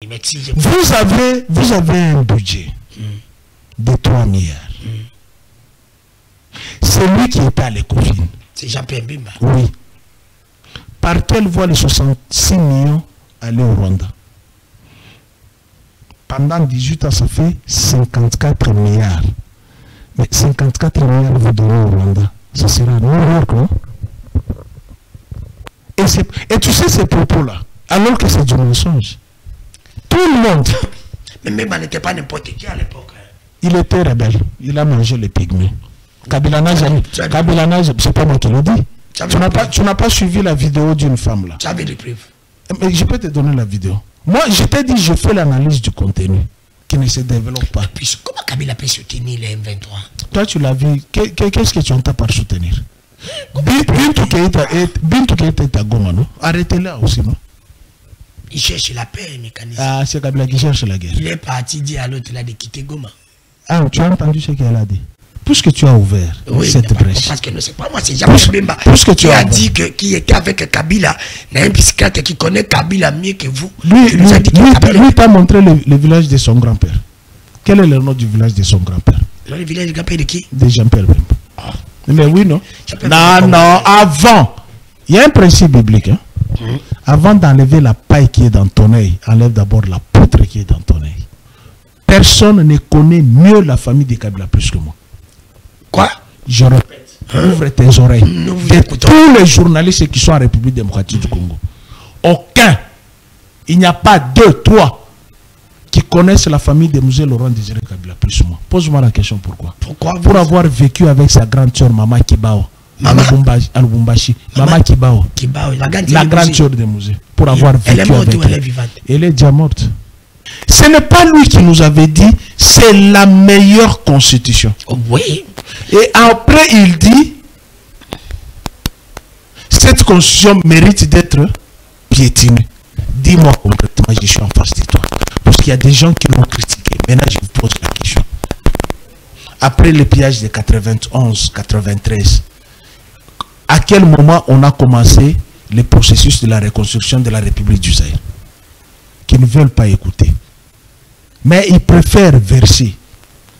Vous avez un budget de 3 milliards. C'est lui qui était à l'Ecofin. C'est Jean-Pierre Bimba. Oui. Par quelle voie les 66 millions allaient au Rwanda? Pendant 18 ans, ça fait 54 milliards. Mais 54 milliards vous donnez au Rwanda. Ça sera New York, non? Et tu sais ces propos-là, alors que c'est du mensonge. Tout le monde. Mais même on n'était pas n'importe qui à l'époque. Il était rebelle. Il a mangé les pygmées. Kabila n'a jamais. C'est pas moi qui le dis. Tu n'as pas suivi la vidéo d'une femme là. Tu avais des preuves. Mais je peux te donner la vidéo. Moi, je t'ai dit, je fais l'analyse du contenu qui ne se développe pas. Et puis, comment Kabila peut soutenir les M23? Toi, tu l'as vu. Qu'est-ce que tu entends par soutenir? Bintou Keïta est à Goma, non? Arrêtez-la aussi, non? Il cherche la paix, mécanisme. Ah, c'est Kabila qui cherche la guerre. Il est parti dire à l'autre là de quitter Goma. Ah, tu as entendu ce qu'elle a dit? Puisque tu as ouvert cette brèche. Parce que non, c'est pas moi, c'est Jean-Pierre Bemba qui a dit qu'il était avec Kabila. Il y a un psychiatre qui connaît Kabila mieux que vous. Lui t'a montré le village de son grand-père. Quel est le nom du village de son grand-père? Le village du grand-père de qui? De Jean-Pierre Bemba. Mais oui, non? Non, avant. Il y a un principe biblique. Hein? Avant d'enlever la paille qui est dans ton œil, enlève d'abord la poutre qui est dans ton œil. Personne ne connaît mieux la famille de Kabila plus que moi. Quoi? Je répète, ouvre tes oreilles. De tous les journalistes qui sont en République démocratique du Congo, aucun, il n'y a pas 2, 3 qui connaissent la famille de Musée Laurent Désiré Kabila plus que moi. Pose-moi la question pourquoi. Pour avoir vécu avec sa grande soeur Mama Kibao à Lubumbashi. Mama Kibao, la grande soeur de Musée. Pour avoir vécu elle est morte avec ou elle est vivante? Elle est déjà morte. Ce n'est pas lui qui nous avait dit c'est la meilleure constitution. Oh, oui. Et après il dit cette constitution mérite d'être piétinée. Dis-moi concrètement, je suis en face de toi. Parce qu'il y a des gens qui l'ont critiqué. Maintenant je vous pose la question. Après le pillage de 91, 93, à quel moment on a commencé le processus de la reconstruction de la République du Zaïre? Qui ne veulent pas écouter. Mais ils préfèrent verser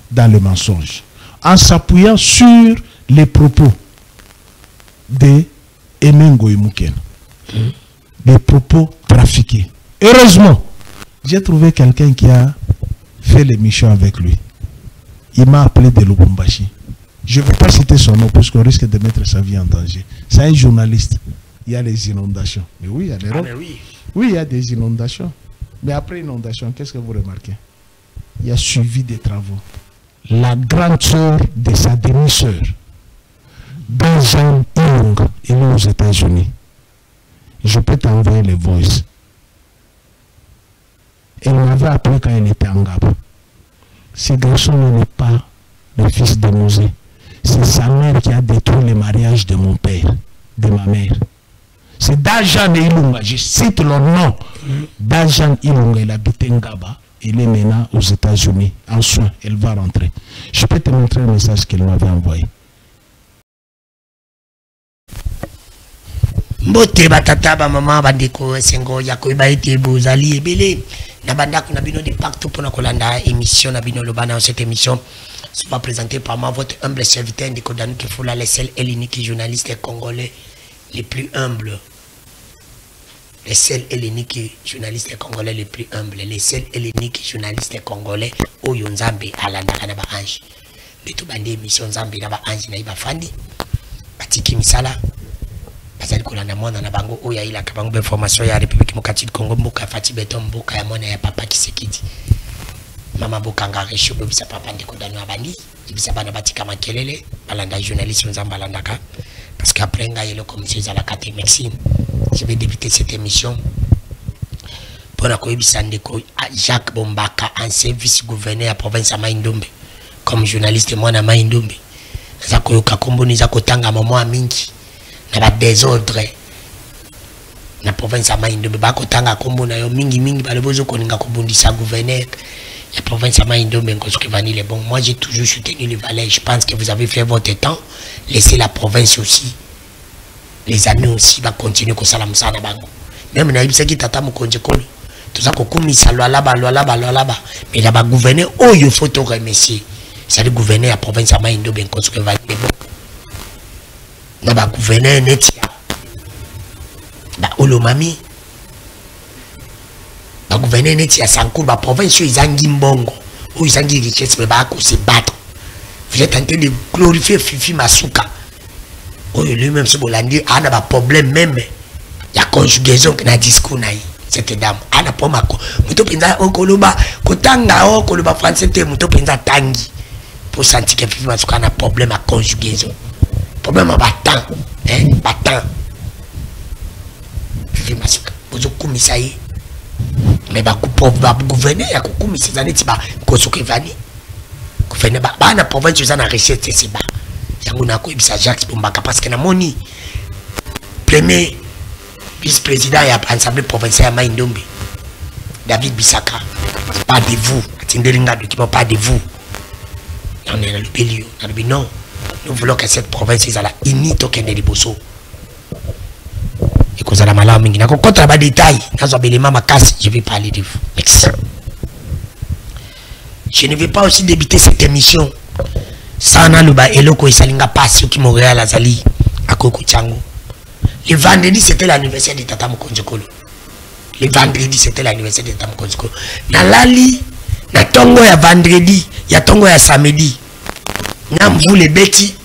dans le mensonge en s'appuyant sur les propos de Emengo Imouken. Des propos trafiqués. Heureusement, j'ai trouvé quelqu'un qui a fait l'émission avec lui. Il m'a appelé de Lubumbashi. Je ne vais pas citer son nom parce qu'on risque de mettre sa vie en danger. C'est un journaliste. Il y a les inondations. Mais oui, il y a des oui, il y a des inondations. Mais après inondation, qu'est-ce que vous remarquez? Il y a suivi des travaux. La grande sœur de sa demi-sœur, Benjamin Ilong, elle est aux États-Unis. Je peux t'envoyer les voices. Elle m'avait appelé quand elle était en Gabon. Ce garçon n'est pas le fils de Musée. C'est sa mère qui a détruit le mariage de mon père, de ma mère. C'est Dajan Ilunga, je cite leur nom. Dajan Ilunga, elle habite Ngaba. Elle est maintenant aux États-Unis, en soins. Elle va rentrer. Je peux te montrer un message qu'elle m'avait envoyé. Mbote batata ba mama bandeko sengo yako ibaite bozali ebele na bandako na bino de pacte pour na kolanda émission na bino lobana cette émission sera présentée par moi votre humble serviteur Ndeko Danou Kefoula, les seuls et l'unique journaliste congolais les plus humbles. Les seuls et l'unique journaliste congolais les plus humbles, les seuls et l'unique journaliste congolais oyo nzambe alandaka na ba ange. Beto bande émission nzambe na ba ange na iba fandi. Batiki misala bazali kolanda mwana na bango oya ila kabango be formation ya République démocratique du Congo mboka fati beton mboka ya mwana ya papa Kisekedi. Mama bokanga resho bisa papa Ndeko Danou abandi, bisa bana batika makelele balanda journaliste nzambe alandaka parce qu'après nga yelo commission za la carte Maxime. Je vais débuter cette émission pour la koyebisa Ndeko Jacques Bombaka, ancien vice-gouverneur à la province de Maïndombe, comme journaliste moi na Maïndombe. Za koyoka komboni za kotanga maman mingi na ba désordre na province ya Maïndombe ba kotanga kombo na yo mingi ba lebozo koninga kobundisa gouverneur la province ya Maïndombe ngosuki vanile. Bon, moi j'ai toujours soutenu les valeurs. Je pense que vous avez fait votre temps. Laissez la province aussi, les amis aussi va continuer comme ça la musana bango. Même na ibisa ki tata mukonje kolo tout ça kokumisa loi là-bas. Mais là-bas gouverneur oh il faut te remercier. C'est le gouverneur à province à Maindo ben construire va bon. Là-bas gouverneur netia. Ba olomami. Ba gouverneur netia sankou ba province izangi mbongo. Ou izangi richesse mais ba ko se battre. Vous êtes en train de glorifier Fifi Masuka. Oh lui-même ce bolandi a un problème même. Il y a conjugaison qui n'a discours naï. Cette dame a un problème. Muto penza okoloba kotanga okoloba français te muto penza tangi. Pour sentir que Fifi Masuka a un problème à conjugaison. Problème à battant, hein, battant. Fifi Masuka, vous commissaire. Mais ba gouverner ya kokumisa zane tiba kosoke vani. Gouverner ba na province za na recette c'est ba. Yango na ko ibisa Jacques Bombaka parce que na moni premier vice-président ya assemblée provinciale ya Maindombe David Bissaka pas de vous atinderinga document pas de vous on est dans le pélio non nous voulons que cette province soit unie tokende liboso et cause la malade mingi na ko contre ba détail nazo belema makasi je vais parler de vous merci. Je ne vais pas aussi débuter cette émission sans naluba eloko isalinga passe qui Montréal azali à Koko Tchango. Le vendredi c'était l'anniversaire de Tata Mokonjokolo. Le vendredi c'était l'anniversaire de Tata Mokonjokolo. Na lali na tongo ya vendredi ya tongo ya samedi. Na mvule beti.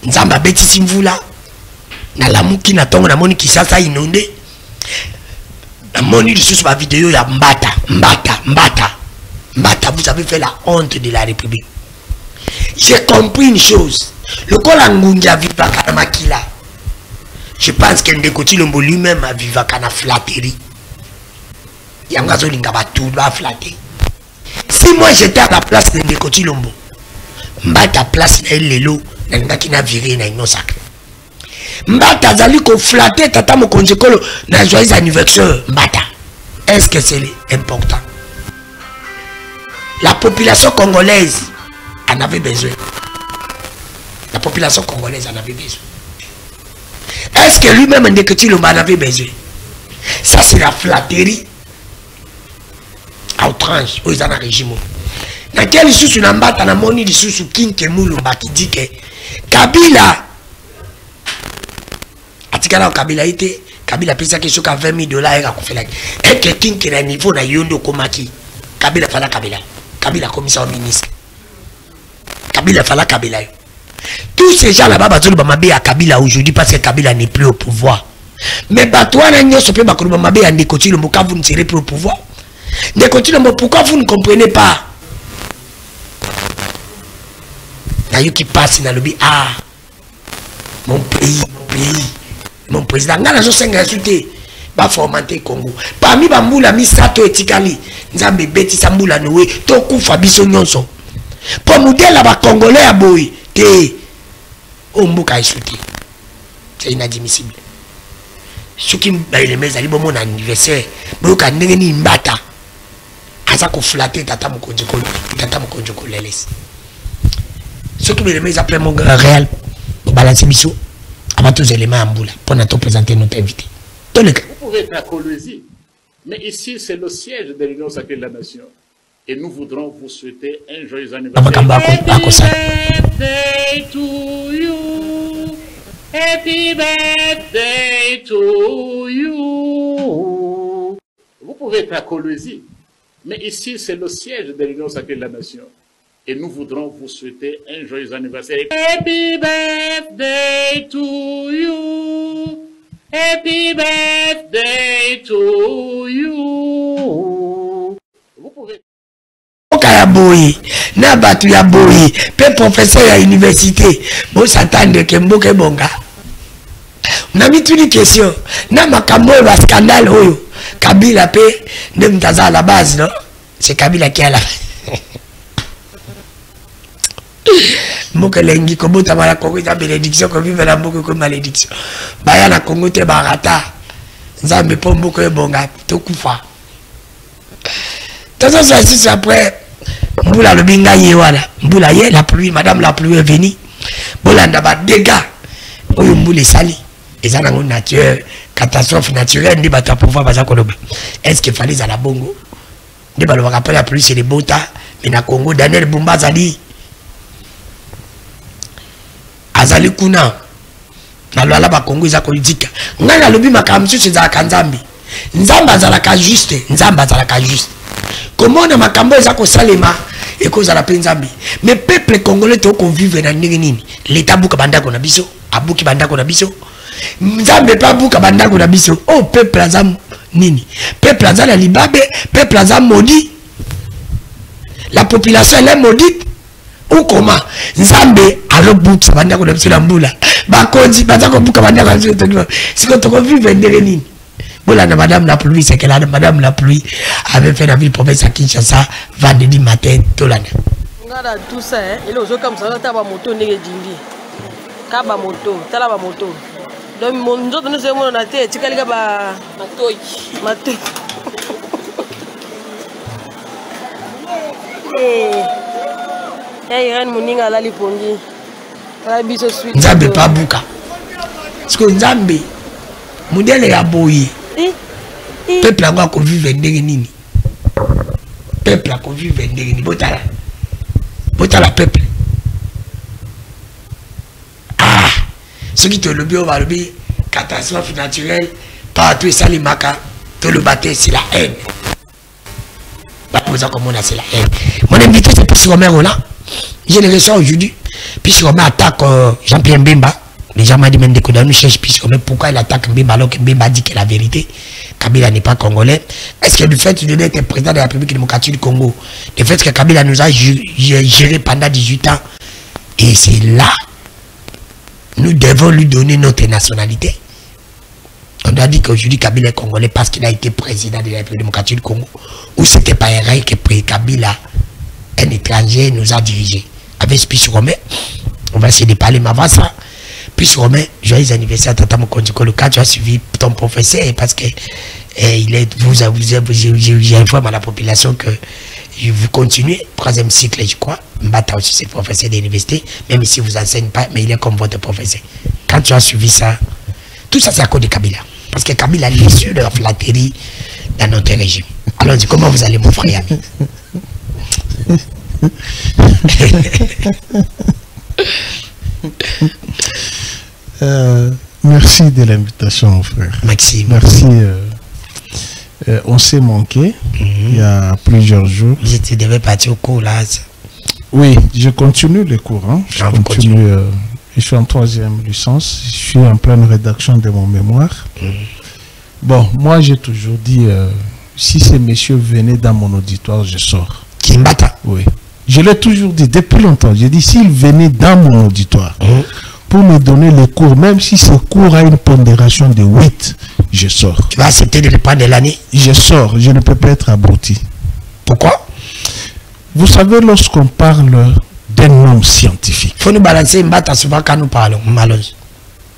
Nzamba beti simvula. Na lamuki na tongo na moni Kisasa inonde. Na moni lisusu ba vidéo ya Mbata, vous avez fait la honte de la République. J'ai compris une chose. Le Kolangunja viva kana makila. Je pense que Ndekoti Lombo lui-même a viva kana flatterie. Yangazo lingaba tout va flatter. Si moi j'étais à la place de Ndekoti Lombo, Mbata place na lelo na ngaki na viré na ino sacré. Mbata zali ko flatter Tata Mokonjokolo na joyeux anniversaire Mbata. Est-ce que c'est important? La population congolaise en avait besoin. La population congolaise en avait besoin. Est-ce que lui-même Ndekoti Lombo en avait besoin? Ça c'est la flatterie à outrance aux en régime. Dans quel sous na Mbata na moni sous Kinke Mulumba qui dit que Kabila atikala Kabila était Kabila pesa que soka $20,000 à kofela. Et que Kinke na niveau na yondo komaki. Kabila fala Kabila commissaire au ministre. Kabila fala Kabila. Tous ces gens là-bas bazolo bamabe à Kabila aujourd'hui parce que Kabila n'est plus au pouvoir. Mais batouana nyoso pe bakolo bamabe à Ndekoti Lombo quand vous ne serez plus au pouvoir. Ndekoti Lombo pourquoi vous ne comprenez pas? Nayo qui passe dans le bi ah mon pays mon président ngana zo senga souté ba formater Congo parmi bambula misato etikali nzambe beti sambula nowe to kufa biso nyonso pour modèle ba congolais aboyi te ombuka isouté c'est inadmissible soki ba elemeza libo mon anniversaire boka ndenge ni Mbata aza ko flatter Tata Mokonjokolo laisse soki ba elemeza après mon réel balancer biso avant tous les éléments en boule pour nous présenter notre invité. Vous pouvez être à Kolwezi, mais ici c'est le siège de l'Union sacrée de la nation. Et nous voudrons vous souhaiter un joyeux anniversaire. Happy birthday to you. Happy birthday to you. Vous pouvez être à Kolwezi, mais ici c'est le siège de l'Union sacrée de la nation. Et nous voudrons vous souhaiter un joyeux anniversaire. Happy birthday to you. Happy birthday to you. Vous pouvez... Boy, na batu ya boy, pe professeur à l'université, bon s'attendre que mboke bonga. On a mis toutes les questions. Na makambo wa scandale oyo. Kabila pe ne mtaza à la base, non? C'est Kabila qui a la Mboka lengi ko bota mala Congo ta bénédiction ko vive la mboka ko malédiction. Baya na Congo te barata. Nzambe po mboka bonga to kufa. Tout ça c'est après Mbula le binga yewala. Mbula la pluie, madame la pluie est venue. Bolanda ba dégâts. Oyo mbule sali. Et ça, dans une nature, catastrophe naturelle, on va pouvoir faire ça. Est-ce qu'il fallait à la bongo? On va rappeler la pluie, c'est les Bota, mais dans le Congo, Daniel Bumba Azali. Azali Kuna. Dans le Congo, ils ont politique. On a le bima kamsu, c'est à Kanzambi. Nzamba Zalaka juste. Nzamba Zalaka juste. Comment on a ma cambo, ils ont salema et cause à la Penzambi. Mais peuple congolais, tu as vivre dans Nini. L'État Bouka Banda Konabiso, Abouki Banda Konabiso. Nzambe pas Bouka Banda Konabiso. Oh, peuple Azam Nini. Peuple Azam la Libabe, peuple Azam maudit. La population elle est maudite. Ou comment Nzambe alors Bouka Banda Konabiso Lambula. Bakonzi, Bazako Bouka Banda Konabiso. C'est quand on vit dans Nini. Voilà, madame la pluie, c'est que la madame la pluie avait fait la ville province à Kinshasa vendredi matin, tout l'année. Regarde tout ça, il est comme ça, tu as moto, tu as moto, tu as moto. Donc, mon autre, nous sommes en tête, tu as dit que Matoy. Eh, Irène Mouninga la lipongi. Nzambe pas bouka. Parce que Nzambe, modèle est aboyé. Peuple a encore vivre nini. Peuple a encore vivre nini. Botala. Botala peuple. Ah, ceux qui te le bien, on va le bien. Catastrophe naturelle. Partout, ça les maca. Tout le bâtiment, c'est la haine. Bah, comme on a, c'est la haine. Mon invité, c'est Pissi Romero là. Je le reçois aujourd'hui. Pissi Romero attaque Jean-Pierre Mbemba. Les gens m'ont dit, mais nous cherchons Pissi Romero. Pourquoi il attaque Mbemba alors que Mbemba dit que la vérité, Kabila n'est pas congolais? Est-ce que du fait d'être président de la République démocratique du Congo, le fait que Kabila nous a géré pendant 18 ans, et c'est là, nous devons lui donner notre nationalité? On doit dire qu'aujourd'hui Kabila est congolais parce qu'il a été président de la République démocratique du Congo. Ou c'était pas vrai que Kabila, un étranger, nous a dirigé. Avec Pissi Romero, on va essayer de parler, mais avant ça, Pissi Romero, joyeux anniversaire à Tata Mokondiko Luka, tu as suivi ton professeur parce que j'informe à la population que vous continuez, 3e cycle, je crois. Mbata aussi, c'est professeur de l'université, même si vous enseignez pas, mais il est comme votre professeur. Quand tu as suivi ça, tout ça c'est à cause de Kabila. Parce que Kabila est sûr de la flatterie dans notre régime. Alors, comment vous allez, mon frère ami? Merci de l'invitation, mon frère. Maxime. Merci. On s'est manqué il y a plusieurs jours. Tu devais partir au cours là. Oui, je continue les cours. Hein. Je suis en 3e licence. Je suis en pleine rédaction de mon mémoire. Bon, moi j'ai toujours dit, si ces messieurs venaient dans mon auditoire, je sors. Kimbata? Oui. Je l'ai toujours dit depuis longtemps. J'ai dit, s'ils venaient dans mon auditoire, pour me donner les cours, même si ce cours a une pondération de 8, je sors. Tu vas accepter de le prendre de l'année? Je sors, je ne peux pas être abruti. Pourquoi? Vous savez, lorsqu'on parle d'un homme scientifique, il faut nous balancer Mbata souvent quand nous parlons.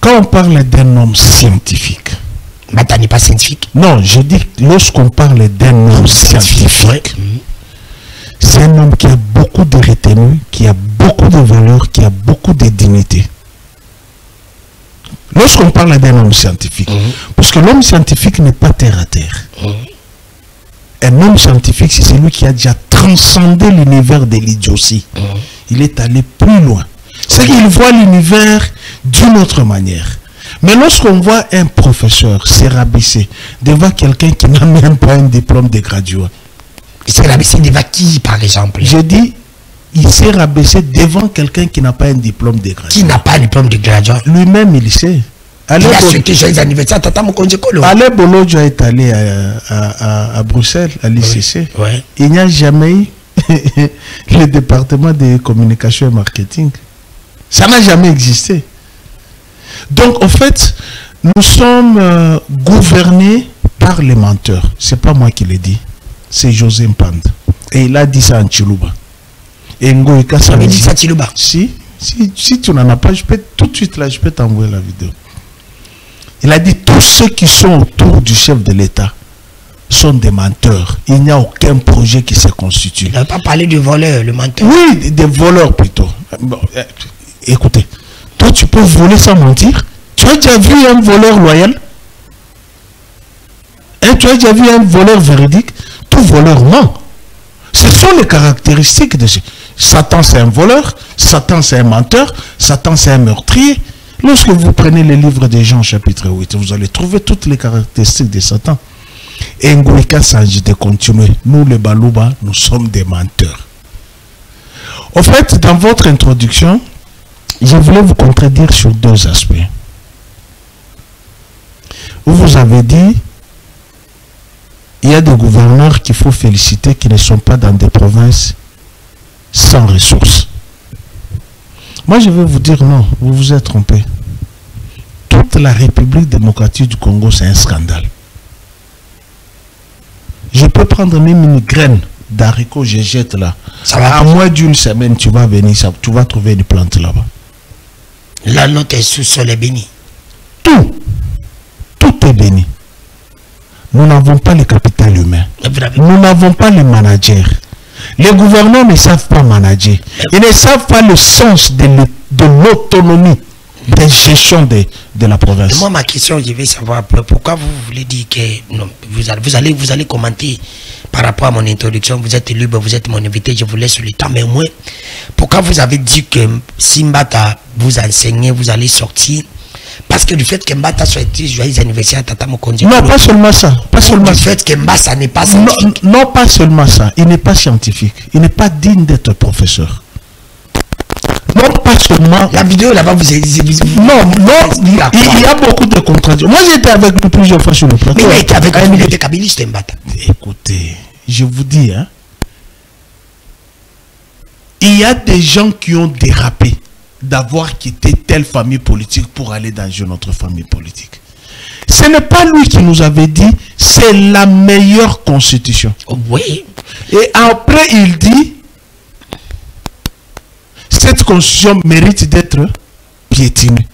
Quand on parle d'un homme scientifique, Mbata n'est pas scientifique. Non, je dis lorsqu'on parle d'un homme scientifique, c'est un homme qui a beaucoup de retenue, qui a beaucoup de valeur, qui a beaucoup de dignité. Lorsqu'on parle d'un homme scientifique, parce que l'homme scientifique n'est pas terre à terre. Un homme scientifique, c'est celui qui a déjà transcendé l'univers de l'idiotie. Il est allé plus loin. C'est qu'il voit l'univers d'une autre manière. Mais lorsqu'on voit un professeur se rabaisser devant quelqu'un qui n'a même pas un diplôme de graduat, il s'est rabaissé devant qui, par exemple? Je dis, il s'est rabaissé devant quelqu'un qui n'a pas un diplôme de graduat. Qui n'a pas un diplôme de graduat? Lui-même, il sait. Il a souhaité joyeux anniversaire à Tata Mokondiko Luka. Alain Bolodjo est allé à Bruxelles, à l'ICC. Oui. Il n'y a jamais eu le département de communication et marketing. Ça n'a jamais existé. Donc, en fait, nous sommes gouvernés par les menteurs. Ce n'est pas moi qui l'ai dit. C'est José Mpanda. Et il a dit ça en Chiluba. Et Ngoïka, ça dit ça en Chiluba. Si tu n'en as pas, je peux tout de suite là, je peux t'envoyer la vidéo. Il a dit tous ceux qui sont autour du chef de l'État sont des menteurs. Il n'y a aucun projet qui se constitue. Il n'a pas parlé de voleurs, le menteur. Oui, des voleurs plutôt. Bon, écoutez, toi tu peux voler sans mentir. Tu Tu as déjà vu un voleur loyal? Et tu as déjà vu un voleur véridique? Tout voleur ment. Ce sont les caractéristiques de Satan, c'est un voleur, Satan, c'est un menteur, Satan, c'est un meurtrier. Lorsque vous prenez les livres de Jean, chapitre 8, vous allez trouver toutes les caractéristiques de Satan. Et Ngouika s'agit de continuer. Nous, les Balouba, nous sommes des menteurs. En fait, dans votre introduction, je voulais vous contredire sur deux aspects. Vous avez dit, il y a des gouverneurs qu'il faut féliciter qui ne sont pas dans des provinces sans ressources. Moi, je vais vous dire non, vous vous êtes trompé. Toute la République démocratique du Congo, c'est un scandale. Je peux prendre même une graine d'haricot, je jette là. Ça va, à moins d'une semaine, tu vas venir, tu vas trouver une plante là-bas. Là, notre sous-sol est béni. Tout est béni. Nous n'avons pas le capital humain. Nous n'avons pas les managers. Les gouverneurs ne savent pas manager. Ils ne savent pas le sens de l'autonomie de gestion de la province. Moi, ma question, je vais savoir pourquoi vous voulez dire que non, vous allez commenter par rapport à mon introduction. Vous êtes libre, vous êtes mon invité, je vous laisse le temps. Mais moi, pourquoi vous avez dit que si Mbata vous enseignez, vous allez sortir? Parce que du fait que Mbata soit été joyeux anniversaire à Tata Mokonzi. Non, pas seulement ça. Pas seulement du fait que Mbata n'est pas scientifique. Non, pas seulement ça. Il n'est pas scientifique. Il n'est pas digne d'être professeur. Non, pas seulement. La vidéo là-bas, vous avez dit. Non, il y a beaucoup de contradictions. Moi, j'étais avec lui plusieurs fois sur le plateau. Mais il était avec lui, il était kabiliste, Mbata. Écoutez, je vous dis, hein, il y a des gens qui ont dérapé d'avoir quitté telle famille politique pour aller dans une autre famille politique. Ce n'est pas lui qui nous avait dit, c'est la meilleure constitution. Oui. Et après, il dit, cette constitution mérite d'être piétinée.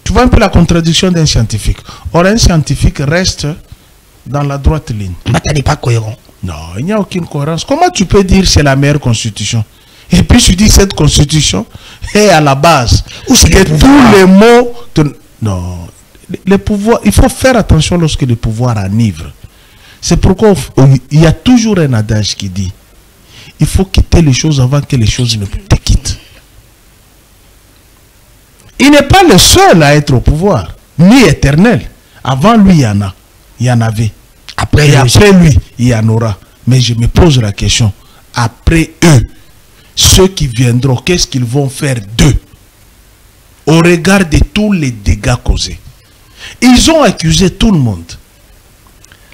Tu vois un peu la contradiction d'un scientifique. Or, un scientifique reste dans la droite ligne. Mbata n'est pas cohérent. Non, il n'y a aucune cohérence. Comment tu peux dire que c'est la meilleure constitution? Et puis tu dis que cette constitution est à la base. Où c'est que tous les mots... Non. Les pouvoirs, il faut faire attention lorsque les pouvoirs enivrent. C'est pourquoi il y a toujours un adage qui dit il faut quitter les choses avant que les choses ne te quittent. Il n'est pas le seul à être au pouvoir, ni éternel. Avant lui, il y en a. Il y en avait. Après lui, il y en aura. Mais je me pose la question, après eux, ceux qui viendront, qu'est-ce qu'ils vont faire d'eux au regard de tous les dégâts causés? Ils ont accusé tout le monde.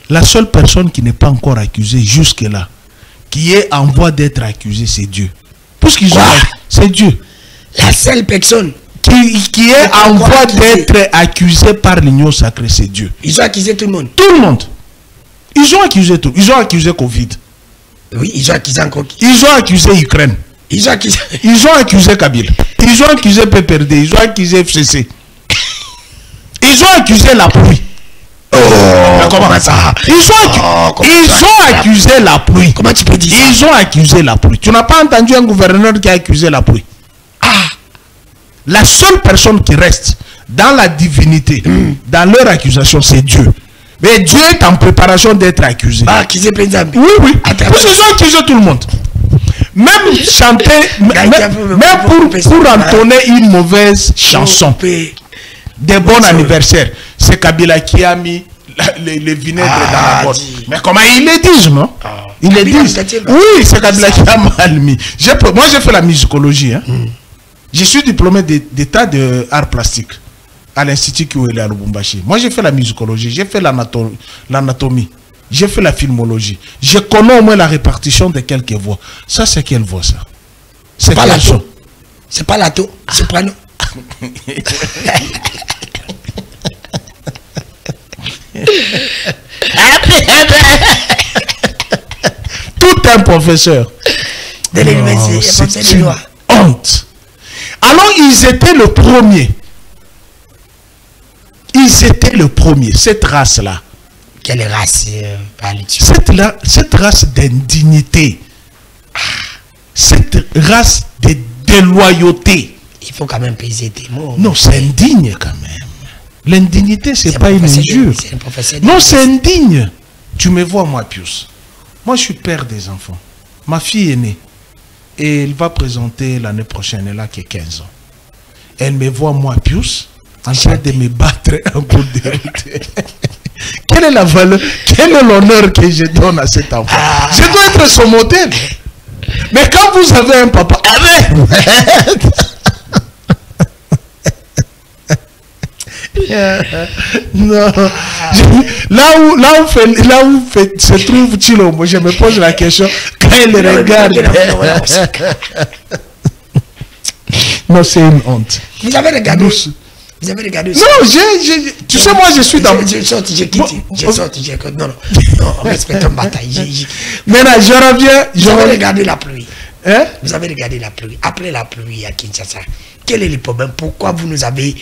La seule personne qui n'est pas encore accusée jusque-là, qui est en voie d'être accusée, c'est Dieu. Puisqu'ils ont... C'est Dieu. La seule personne qui est en voie d'être accusée par l'union sacrée, c'est Dieu. Ils ont accusé tout le monde. Tout le monde. Ils ont accusé tout. Ils ont accusé Covid. Oui, ils ont accusé encore. Ils ont accusé Ukraine. Ils ont accusé Kabila. Ils ont accusé PPRD. Ils ont accusé FCC. Ils ont accusé la pluie. Comment ça? Ils ont accusé la pluie. Comment tu peux dire ça? Ils ont accusé la pluie. Tu n'as pas entendu un gouverneur qui a accusé la pluie? La seule personne qui reste dans la divinité, dans leur accusation, c'est Dieu. Mais Dieu est en préparation d'être accusé. Accusé président. Oui. Ils ont accusé tout le monde. Même chanter, même pour entonner une mauvaise chanson. Des bons anniversaires. C'est Kabila qui a mis les vinaigres dans la boîte. Mais comment ils le disent, non? Ils le disent. Oui, c'est Kabila qui a mal mis. Moi, j'ai fait la musicologie. Hein. Je suis diplômé d'état de art plastique à l'Institut Kiwele à Lubumbashi. Moi, j'ai fait la musicologie, j'ai fait l'anatomie, j'ai fait la filmologie. Je connais au moins la répartition de quelques voix. Ça, c'est quelle voix, ça? C'est pas l'alto. C'est pas l'alto, soprano. Tout un professeur de l'université, c'est une honte. Alors ils étaient le premier. Ils étaient le premier, cette race-là. Quelle race cette race d'indignité. Cette race de déloyauté. faut quand même peser tes mots. Non, c'est indigne quand même. L'indignité, c'est pas une injure. Non, c'est indigne. Tu me vois, moi, Pius. Moi, je suis père des enfants. Ma fille est née. Et elle va présenter l'année prochaine. Elle a que 15 ans. Elle me voit, moi, Pius, en train de me battre en cours de route. Quelle est la valeur, quel est l'honneur que je donne à cet enfant? Je dois être son modèle. Mais quand vous avez un papa... Non. Là où se trouve Chilombo, je me pose la question quand il regarde. Non, c'est une honte. Vous avez regardé? Vous avez regardé? Non, tu sais, moi je suis dans... J'ai sorti. Non, respectons la bataille. Maintenant, je reviens. Vous avez regardé la pluie. Hein? Vous avez regardé la pluie. Après la pluie à Kinshasa, quel est le problème? Pourquoi vous nous avez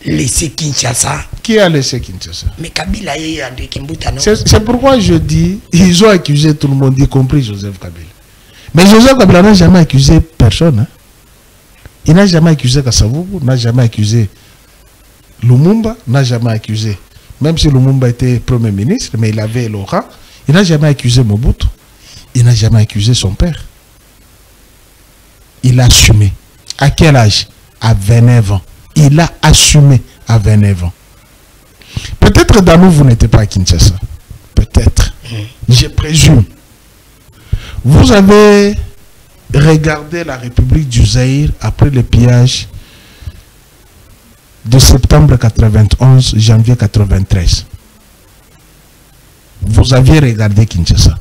laissé Kinshasa? Qui a laissé Kinshasa? Mais Kabila et André Kimbuta, non? C'est pourquoi je dis, ils ont accusé tout le monde, y compris Joseph Kabila. Mais Joseph Kabila n'a jamais accusé personne. Hein? Il n'a jamais accusé Kasavubu, n'a jamais accusé Lumumba, n'a jamais accusé. Même si Lumumba était Premier ministre, mais il avait le rang, il n'a jamais accusé Mobutu. Il n'a jamais accusé son père. Il a assumé. À quel âge? À 29 ans. Il a assumé à 29 ans. Peut-être dans nous, vous n'étiez pas à Kinshasa. Peut-être. Je présume. Vous avez regardé la République du Zaïre après le pillage de septembre 91, janvier 93. Vous aviez regardé Kinshasa.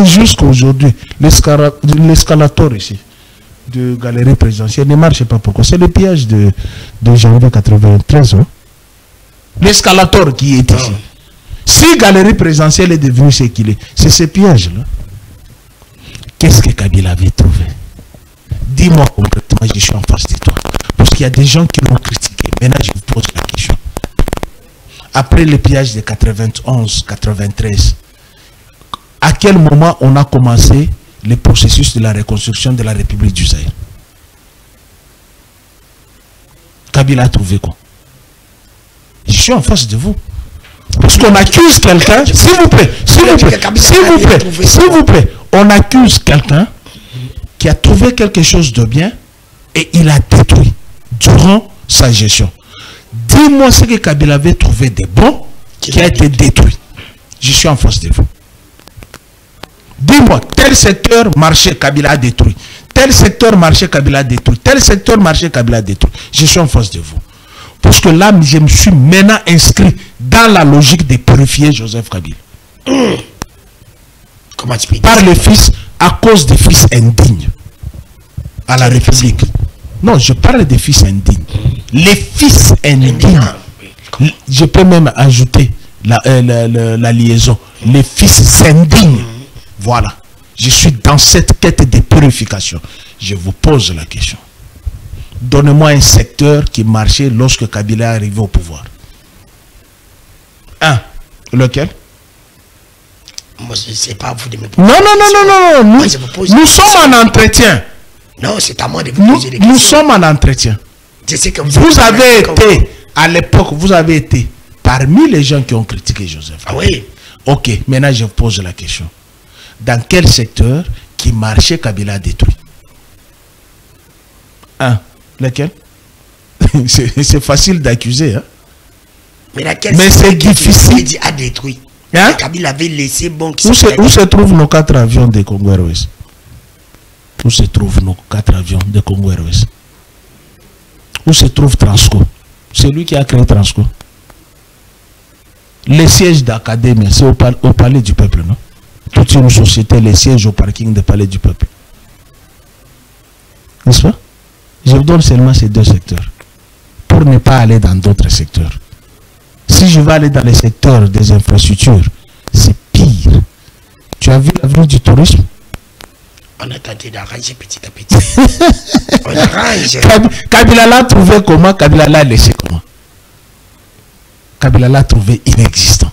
Jusqu'à aujourd'hui, l'escalator ici, de galerie présidentielle, ne marche pas. Pourquoi? C'est le pillage de janvier 93. Hein? L'escalator qui est ici. Si galerie présidentielle est devenue ce qu'il est, c'est ce piège-là. Qu'est-ce que Kabila avait trouvé? Dis-moi concrètement, je suis en face de toi. Parce qu'il y a des gens qui l'ont critiqué. Maintenant, je vous pose la question. Après le pillage de 91, 93, à quel moment on a commencé le processus de la reconstruction de la République du Zaïre? Kabila a trouvé quoi? Je suis en face de vous. Parce qu'on accuse quelqu'un, s'il vous plaît, on accuse quelqu'un qui a trouvé quelque chose de bien et il a détruit durant sa gestion. Dis-moi ce que Kabila avait trouvé de bon qui a été détruit. Je suis en face de vous. Dis-moi, tel secteur, marché, Kabila a détruit. Tel secteur, marché, Kabila a détruit. Tel secteur, marché, Kabila a détruit. Je suis en face de vous. Parce que là, je me suis maintenant inscrit dans la logique de purifier Joseph Kabila. Comment tu peux dire? Par les fils, à cause des fils indignes à la République. Non, je parle des fils indignes. Les fils indignes. Je peux même ajouter la liaison. Les fils indignes. Voilà. Je suis dans cette quête de purification. Je vous pose la question. Donnez-moi un secteur qui marchait lorsque Kabila est arrivé au pouvoir. Un. Lequel? Moi, je ne sais pas, vous de me poser. Non. Nous sommes en entretien. Non, c'est à moi de vous poser des questions. Nous sommes en entretien. Je sais que vous avez été, à l'époque, vous avez été parmi les gens qui ont critiqué Joseph. Ah oui. Ok, maintenant je vous pose la question. Dans quel secteur qui marchait Kabila a détruit? Un. Lequel? C'est facile d'accuser. Hein? Mais c'est difficile. Il a détruit. Hein? Kabila avait laissé bon. Où se trouvent nos 4 avions de Congo Airways? Où se trouvent nos 4 avions de Congo Airways? Où se trouve Transco? C'est lui qui a créé Transco. Les sièges d'Académie, c'est au palais du peuple, non? Toute une société, les sièges au parking du palais du peuple. N'est-ce pas? Je vous donne seulement ces 2 secteurs. Pour ne pas aller dans d'autres secteurs. Si je vais aller dans les secteurs des infrastructures, c'est pire. Tu as vu l'avenue du tourisme? On a tenté d'arranger petit à petit. On arrange. Kabila l'a trouvé comment? Kabila l'a laissé comment? Kabila l'a trouvé inexistant.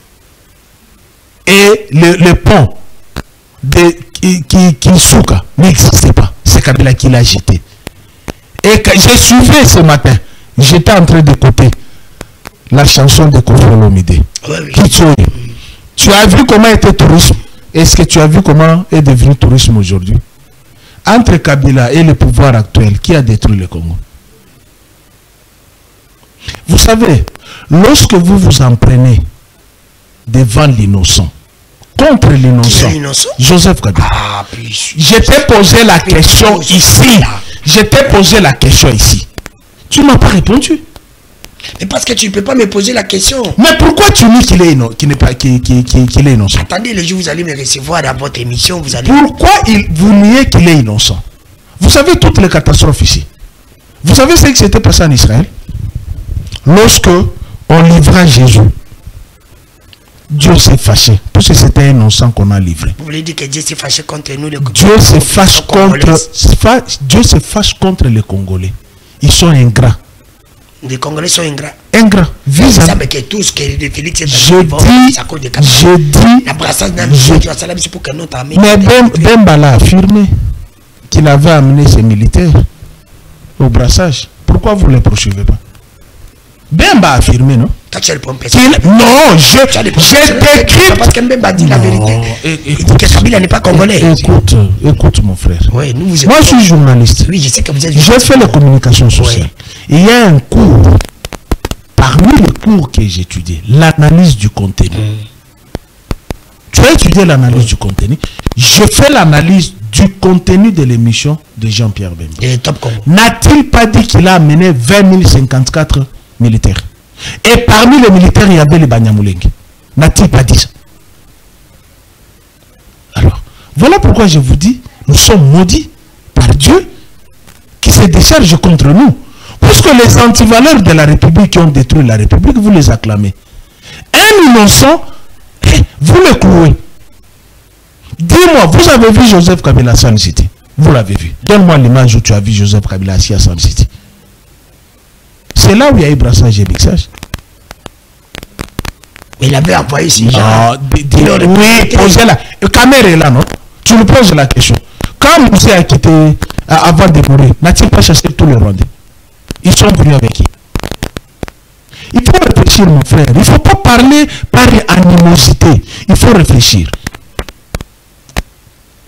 Et le pont de Kinsuka n'existait pas. C'est Kabila qui l'a jeté. Et j'ai suivi ce matin, j'étais en train d'écouter la chanson de Koffi Olomide. Tu as vu comment était le tourisme? Est-ce que tu as vu comment est devenu le tourisme aujourd'hui? Entre Kabila et le pouvoir actuel, qui a détruit le Congo? Vous savez, lorsque vous vous en prenez devant l'innocent, contre l'innocent, Joseph Kabila, je t'ai posé la question ici. Je t'ai posé la question ici. Tu ne m'as pas répondu. Mais parce que tu ne peux pas me poser la question. Mais pourquoi tu dis qu'il est, qu'il est innocent? Attendez, le jour où vous allez me recevoir dans votre émission, vous allez... Pourquoi vous niez qu'il est innocent? Vous savez toutes les catastrophes ici. Vous savez ce qui s'était passé en Israël? Lorsque on livra Jésus, Dieu s'est fâché. Parce que c'était un innocent qu'on a livré. Vous voulez dire que Dieu s'est fâché contre nous? Dieu se fâche contre les Congolais. Ils sont ingrats. Les Congolais sont ingrats. Ingrats. Vous savez que tout ce que Félix est je dis, la brassage c'est pour que notre armée. Mais Bembala a affirmé qu'il avait amené ses militaires au brassage. Pourquoi vous ne les poursuivez pas? Bemba a affirmé, non? Toi, tu as le point non, je t'écris. Parce que Bemba dit la vérité. Il dit que Kabila n'est pas congolais. Écoute mon frère. Oui, moi, je suis journaliste. Oui, je sais que vous êtes journaliste. J'ai fait la communication sociale. Oui. Il y a un cours, parmi les cours que j'ai étudiés, l'analyse du contenu. Tu as étudié l'analyse du contenu. Je fais l'analyse du contenu de l'émission de Jean-Pierre Bemba. N'a-t-il pas dit qu'il a amené 20 054 militaires? Et parmi les militaires, il y avait les Banyamulenge. N'a-t-il pas dit ça? Alors, voilà pourquoi je vous dis, nous sommes maudits par Dieu qui se décharge contre nous. Parce que les antivaleurs de la République qui ont détruit la République, vous les acclamez. Un innocent, vous le clouez. Dis-moi, vous avez vu Joseph Kabila à Sun City? Vous l'avez vu. Donne-moi l'image où tu as vu Joseph Kabila assis à Sun City. C'est là où il y a eu brassage et mixage. Mais il avait envoyé ces gens. Oui, posez-la. Le caméra est là, non? Tu lui poses la question. Quand Moussé a quitté avant de mourir, n'a-t-il pas chassé tous les Rwandais? Ils sont venus avec qui? Il faut réfléchir, mon frère. Il ne faut pas parler par animosité. Il faut réfléchir.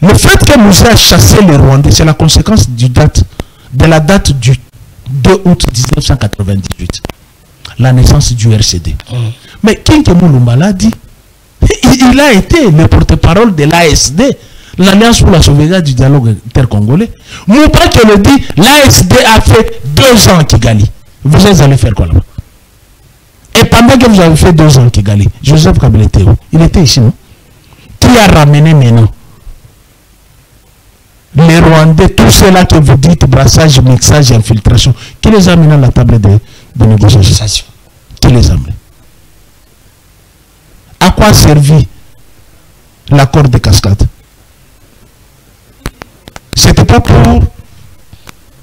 Le fait que Moussé a chassé les Rwandais, c'est la conséquence de la date du 2 août 1998, la naissance du RCD. Mais Kinke Moulumba l'a dit, il a été le porte-parole de l'ASD, l'Alliance pour la sauvegarde du dialogue intercongolais. Moupa qui le dit, l'ASD a fait 2 ans à Kigali. Vous êtes allé faire quoi là-bas? Et pendant que vous avez fait 2 ans à Kigali, Joseph Kabila était où? Il était ici, non? Qui a ramené maintenant les Rwandais, tous ceux-là que vous dites, brassage, mixage, infiltration, qui les a amenés à la table de négociation? Qui les a amenés? À quoi a servi l'accord de cascade? C'était pas pour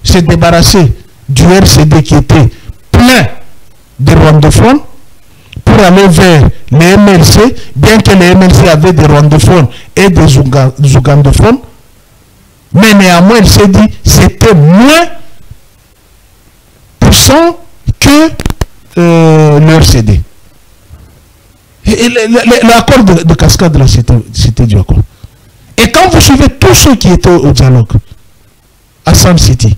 se débarrasser du RCD qui était plein de rwandophones pour aller vers les MLC, bien que les MLC avaient des rwandophones et des ougandophones. Mais néanmoins, il s'est dit c'était moins puissant que le RCD. L'accord de cascade, là, c'était du accord. Et quand vous suivez tous ceux qui étaient au dialogue à Sun City,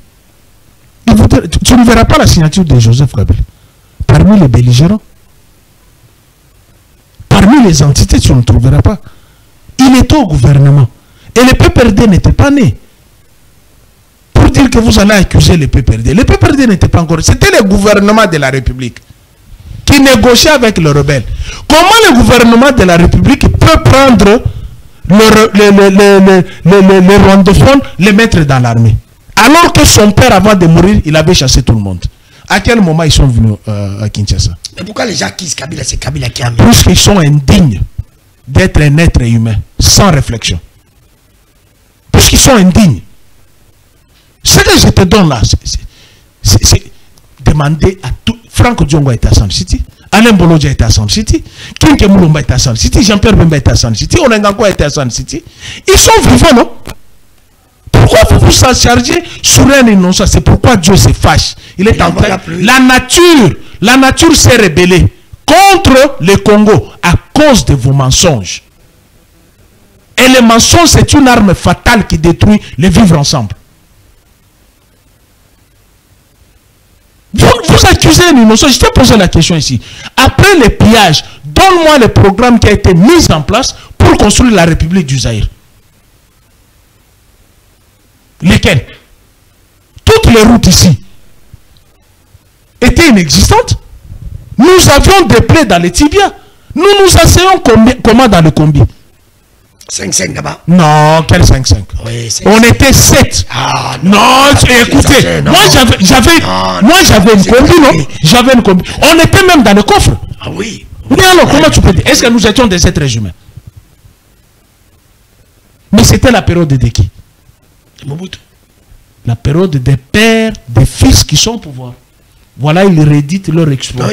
tu ne verras pas la signature de Joseph Kabila. Parmi les belligérants, parmi les entités, tu ne trouveras pas. Il était au gouvernement. Et le PPRD n'était pas né. Pour dire que vous allez accuser le PPRD. Le PPRD n'était pas encore. C'était le gouvernement de la République qui négociait avec le rebelle. Comment le gouvernement de la République peut prendre les rwandophones, les mettre dans l'armée? Alors que son père, avant de mourir, il avait chassé tout le monde. À quel moment ils sont venus à Kinshasa? Mais pourquoi les gens qui Kabila, c'est Kabila qui a amené? Parce qu'ils sont indignes d'être un être humain, sans réflexion. Parce qu'ils sont indignes. Ce que je te donne là, c'est demander à tout. Franck Diongo était à Sun City, Alain Bolodja était à Sun City, Kinke Moulumba était à Sun City, Jean-Pierre Bemba était à Sun City, Onenganko était à Sun City. Ils sont vivants, non? Pourquoi vous vous chargez sur un innocent? C'est pourquoi Dieu se fâche. Il est en train. La nature s'est rebellée contre le Congo à cause de vos mensonges. Et le mensonge, c'est une arme fatale qui détruit le vivre ensemble. Vous accusez un innocent. Je t'ai posé la question ici. Après le pillage, donne-moi le programme qui a été mis en place pour construire la République du Zaïre. Lesquels? Toutes les routes ici étaient inexistantes. Nous avions des plaies dans les tibias. Nous nous asseyons comment dans le combi? 5-5 là-bas. Non, quel 5-5? Oui, on était 7. Ah, non, écoutez, moi j'avais une combi, non? J'avais une combi. On était même dans le coffre. Ah oui. Mais alors, comment tu peux dire? Est-ce que nous étions des êtres humains? Mais c'était la période de qui? Mobutu. La période des pères, des fils qui sont au pouvoir. Voilà, ils réditent leur exploit.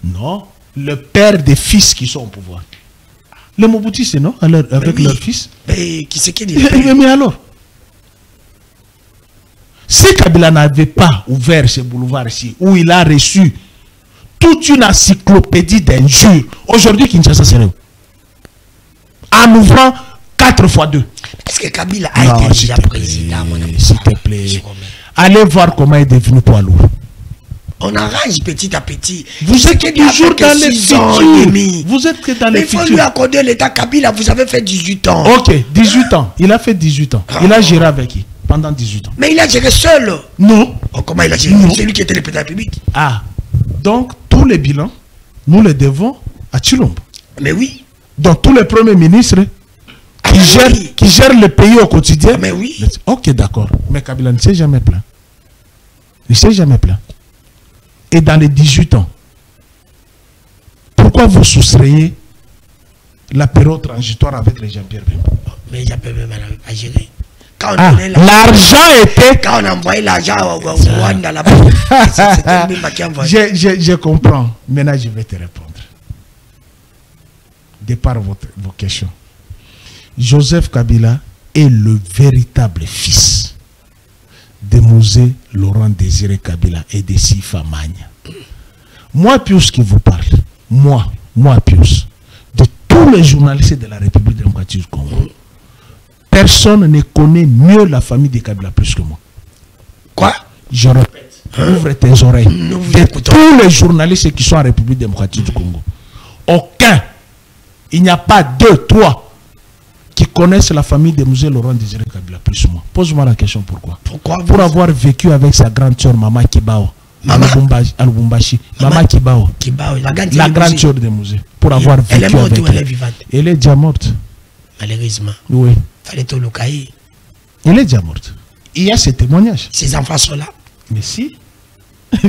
Non, le père des fils qui sont au pouvoir. Le Mobutu, c'est non? Avec leur fils. Mais qui c'est qui dit? Mais alors, si Kabila n'avait pas ouvert ce boulevard ici, où il a reçu toute une encyclopédie d'injures, aujourd'hui Kinshasa serait où? En ouvrant 4 fois 2. Est-ce que Kabila a été déjà président? S'il te plaît, allez voir comment il est devenu poids lourd. On arrange petit à petit. Vous êtes toujours dans les futurs. Vous êtes que dans les futurs. Il faut lui accorder l'état. Kabila, vous avez fait 18 ans. Ok, 18 ans. Il a fait 18 ans. Il a géré avec qui pendant 18 ans? Mais il a géré seul. Non. Oh, comment il a géré? C'est lui qui était le président de la République. Ah, donc tous les bilans, nous les devons à Tshilombo. Mais oui. Donc tous les premiers ministres qui gèrent le pays au quotidien. Mais oui. Ok, d'accord. Mais Kabila ne s'est jamais plaint. Il ne s'est jamais plaint. Et dans les 18 ans, pourquoi vous soustrayez la période transitoire avec les Jean-Pierre Bemba? Mais Jean-Pierre Bemba n'avait pas géré. L'argent était... Quand on envoyait l'argent au Rwanda là-bas, c'était Bemba qui envoyait. Je comprends. Maintenant, je vais te répondre. De par vos questions. Joseph Kabila est le véritable fils de Mosé Laurent Désiré Kabila et de Sifa Magna. Moi, Pius qui vous parle, moi Pius, de tous les journalistes de la République démocratique du Congo, personne ne connaît mieux la famille de Kabila plus que moi. Quoi? Je répète, ouvre tes oreilles. De tous les journalistes qui sont en République démocratique du Congo, aucun, il n'y a pas 2, 3 qui connaissent la famille de Mosé Laurent Désiré Kabila plus moi. Pose-moi la question pourquoi. Pour avoir vécu avec sa grande soeur Mama Kibao à Lubumbashi. Mama Kibao, la grande soeur de Mosé. Pour avoir vécu avec elle. Elle est vivante. Elle est déjà morte. Malheureusement. Oui. Fallait tout le cahier. Elle est déjà morte. Il y a ce témoignage. Ses enfants sont là. Mais si.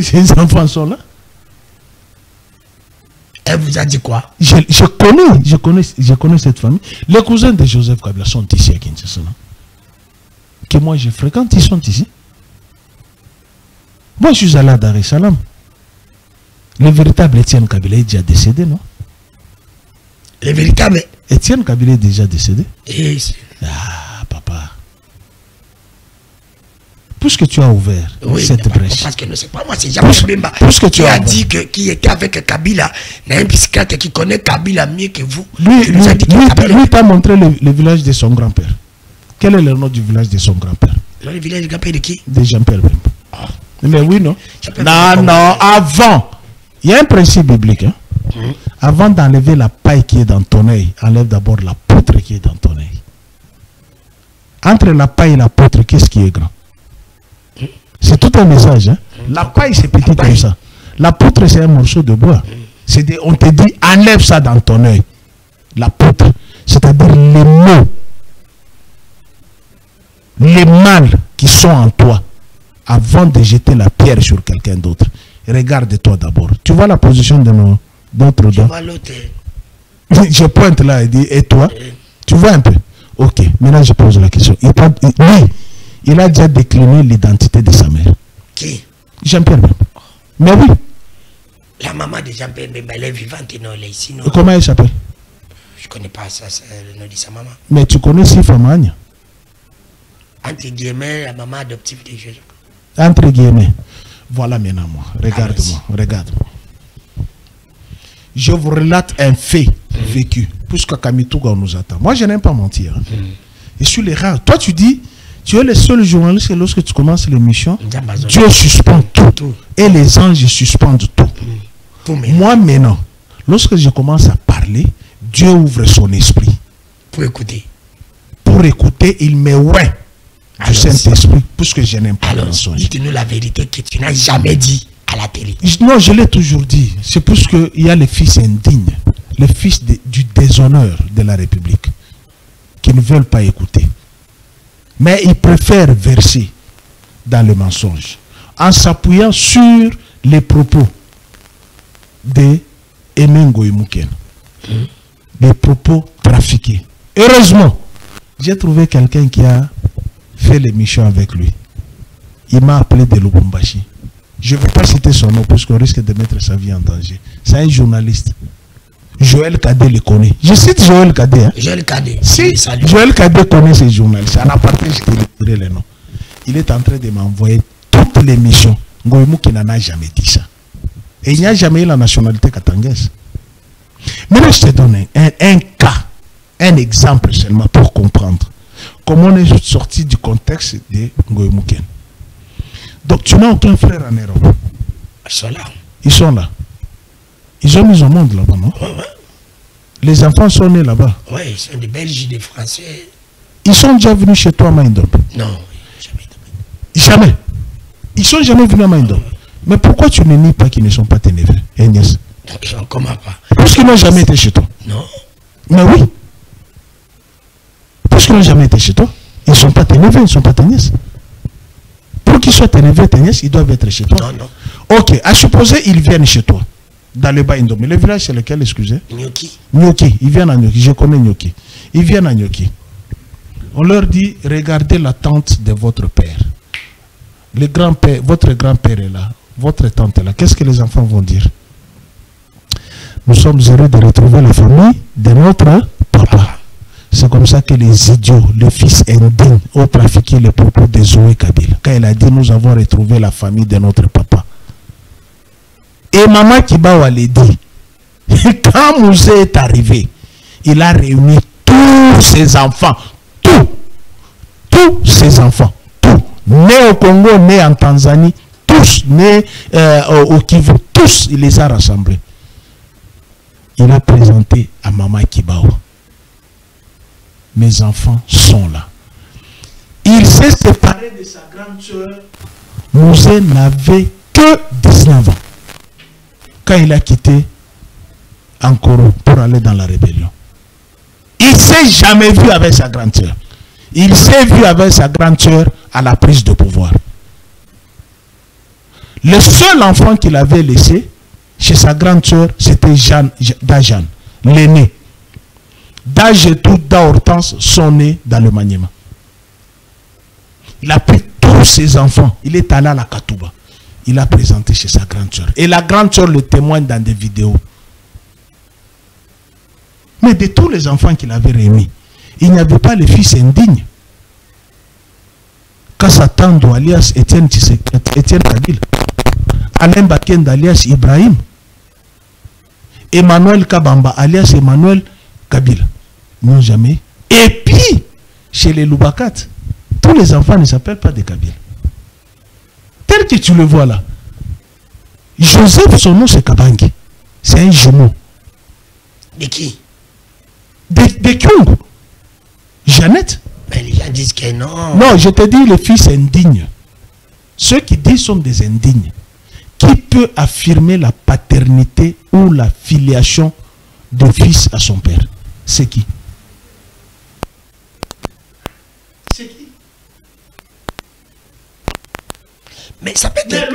Ses enfants sont là. Elle vous a dit quoi? Je connais cette famille. Les cousins de Joseph Kabila sont ici à Kinshasa. Que moi je fréquente, ils sont ici. Moi je suis allé à Dar es Salaam. Le véritable Étienne Kabila est déjà décédé, non? Le véritable Étienne Kabila est déjà décédé. Ah, papa. Puisque tu as ouvert cette brèche. Parce que ne sais pas, moi c'est Jean-Pierre Bemba qui a dit que qui était avec Kabila, un psychiatre qui connaît Kabila mieux que vous. Lui t'a montré le village de son grand-père. Quel est le nom du village de son grand-père? Le village du grand-père de qui? De Jean-Pierre Bemba. Mais oui, non? Non, avant. Il y a un principe biblique. Hein? Avant d'enlever la paille qui est dans ton œil, enlève d'abord la poutre qui est dans ton œil. Entre la paille et la poutre, qu'est-ce qui est grand? C'est tout un message. Hein? La paille, c'est petit comme ça. La poutre, c'est un morceau de bois. On te dit, enlève ça dans ton œil. La poutre, c'est-à-dire les mots, les mal qui sont en toi, avant de jeter la pierre sur quelqu'un d'autre. Regarde-toi d'abord. Tu vois la position de notre doigt? Je pointe là et dis, et toi? Tu vois un peu? Ok, maintenant je pose la question. Il a déjà décliné l'identité de sa mère. Qui? Jean-Pierre Bemba. Mais oui. La maman de Jean-Pierre Bemba, elle est vivante, non, elle est ici, non? Comment elle s'appelle? Je ne connais pas ça, le nom de sa maman. Mais tu connais Sifa Magna? Entre guillemets, la maman adoptive des jeunes. Entre guillemets. Voilà maintenant moi. Regarde-moi. Regarde-moi. Je vous relate un fait vécu. Puisque Kamitouga nous attend. Moi, je n'aime pas mentir. Hein. Je suis les rares. Toi, tu dis, tu es le seul journaliste et lorsque tu commences l'émission, Dieu suspend tout. Et les anges suspendent tout. Moi, maintenant, lorsque je commence à parler, Dieu ouvre son esprit. Pour écouter. Pour écouter, il met ouais du Saint-Esprit, puisque je n'aime pas le mensonge. Dis-nous la vérité que tu n'as jamais dit à la télé. Non, je l'ai toujours dit. C'est parce qu'il y a les fils indignes, les fils du déshonneur de la République, qui ne veulent pas écouter. Mais ils préfèrent verser dans le mensonge, en s'appuyant sur les propos de Emengo Imouken. Les propos trafiqués. Heureusement, j'ai trouvé quelqu'un qui a fait l'émission avec lui. Il m'a appelé de Lubumbashi. Je ne vais pas citer son nom parce qu'on risque de mettre sa vie en danger. C'est un journaliste. Joël Kadé le connaît. Je cite Joël Kadé. Hein. Joël Kadé. Si Joël Kadé connaît ces journalistes, à la partie, je te dirai les noms. Il est en train de m'envoyer toute l'émission. Ngoïmou qui n'en a jamais dit ça. Et il n'y a jamais eu la nationalité katangaise. Maintenant, je te donne un cas, un exemple seulement pour comprendre comment on est sorti du contexte de Ngoïmouken. Donc, tu n'as aucun frère en Europe. Ils sont là. Ils sont là. Ils ont mis au monde là-bas, non? Les enfants sont nés là-bas. Oui, ils sont des Belges, des Français. Ils sont déjà venus chez toi à Maïndom? Non, jamais. Jamais. Ils sont jamais venus à Maïndom. Mais pourquoi tu ne nies pas qu'ils ne sont pas tes neveux et nièces? Comment pas? Parce qu'ils n'ont jamais été chez toi. Non. Mais oui. Parce qu'ils n'ont jamais été chez toi. Ils ne sont pas tes neveux, ils ne sont pas tes nièces. Pour qu'ils soient tes neveux et tes nièces, ils doivent être chez toi. Non. Ok, à supposer ils viennent chez toi. Dans le Baïndom. Le village c'est lequel, excusez? Nyoki. Nyoki. Ils viennent à Nyoki. Je connais Nyoki. Ils viennent à Nyoki. On leur dit, regardez la tante de votre père. Le grand-père, votre grand-père est là. Votre tante est là. Qu'est-ce que les enfants vont dire? Nous sommes heureux de retrouver la famille de notre papa. C'est comme ça que les idiots, les fils indignes, ont trafiqué les propos de Zoé Kabila. Quand il a dit, nous avons retrouvé la famille de notre papa. Et Maman Kibawa l'a dit, quand Mouzé est arrivé, il a réuni tous ses enfants, tous ses enfants, nés au Congo, nés en Tanzanie, tous nés au Kivu, tous, il les a rassemblés. Il a présenté à Maman Kibawa. Mes enfants sont là. Il s'est séparé de sa grande soeur. Mouzé n'avait que 19 ans. Quand il a quitté Ankoro pour aller dans la rébellion. Il ne s'est jamais vu avec sa grande soeur. Il s'est vu avec sa grande soeur à la prise de pouvoir. Le seul enfant qu'il avait laissé chez sa grande soeur, c'était Dajan, l'aîné. Daj et tout Hortense sont nés dans le Maniema. Il a pris tous ses enfants. Il est allé à la Katouba. Il a présenté chez sa grande soeur. Et la grande soeur le témoigne dans des vidéos. Mais de tous les enfants qu'il avait réunis, il n'y avait pas les fils indignes. Kassatando alias Etienne Kabila. Alain Bakend alias Ibrahim. Emmanuel Kabamba alias Emmanuel Kabila. Non jamais. Et puis, chez les Loubakat, tous les enfants ne s'appellent pas des Kabila. Tel que tu le vois là. Joseph, son nom c'est Kabangi. C'est un jumeau. De qui? De Kyungu. Jeannette. Mais les gens disent que non. Non, je te dis les fils indignes. Ceux qui disent sont des indignes. Qui peut affirmer la paternité ou la filiation de fils à son père? C'est qui? C'est qui? Mais ça peut être... Mais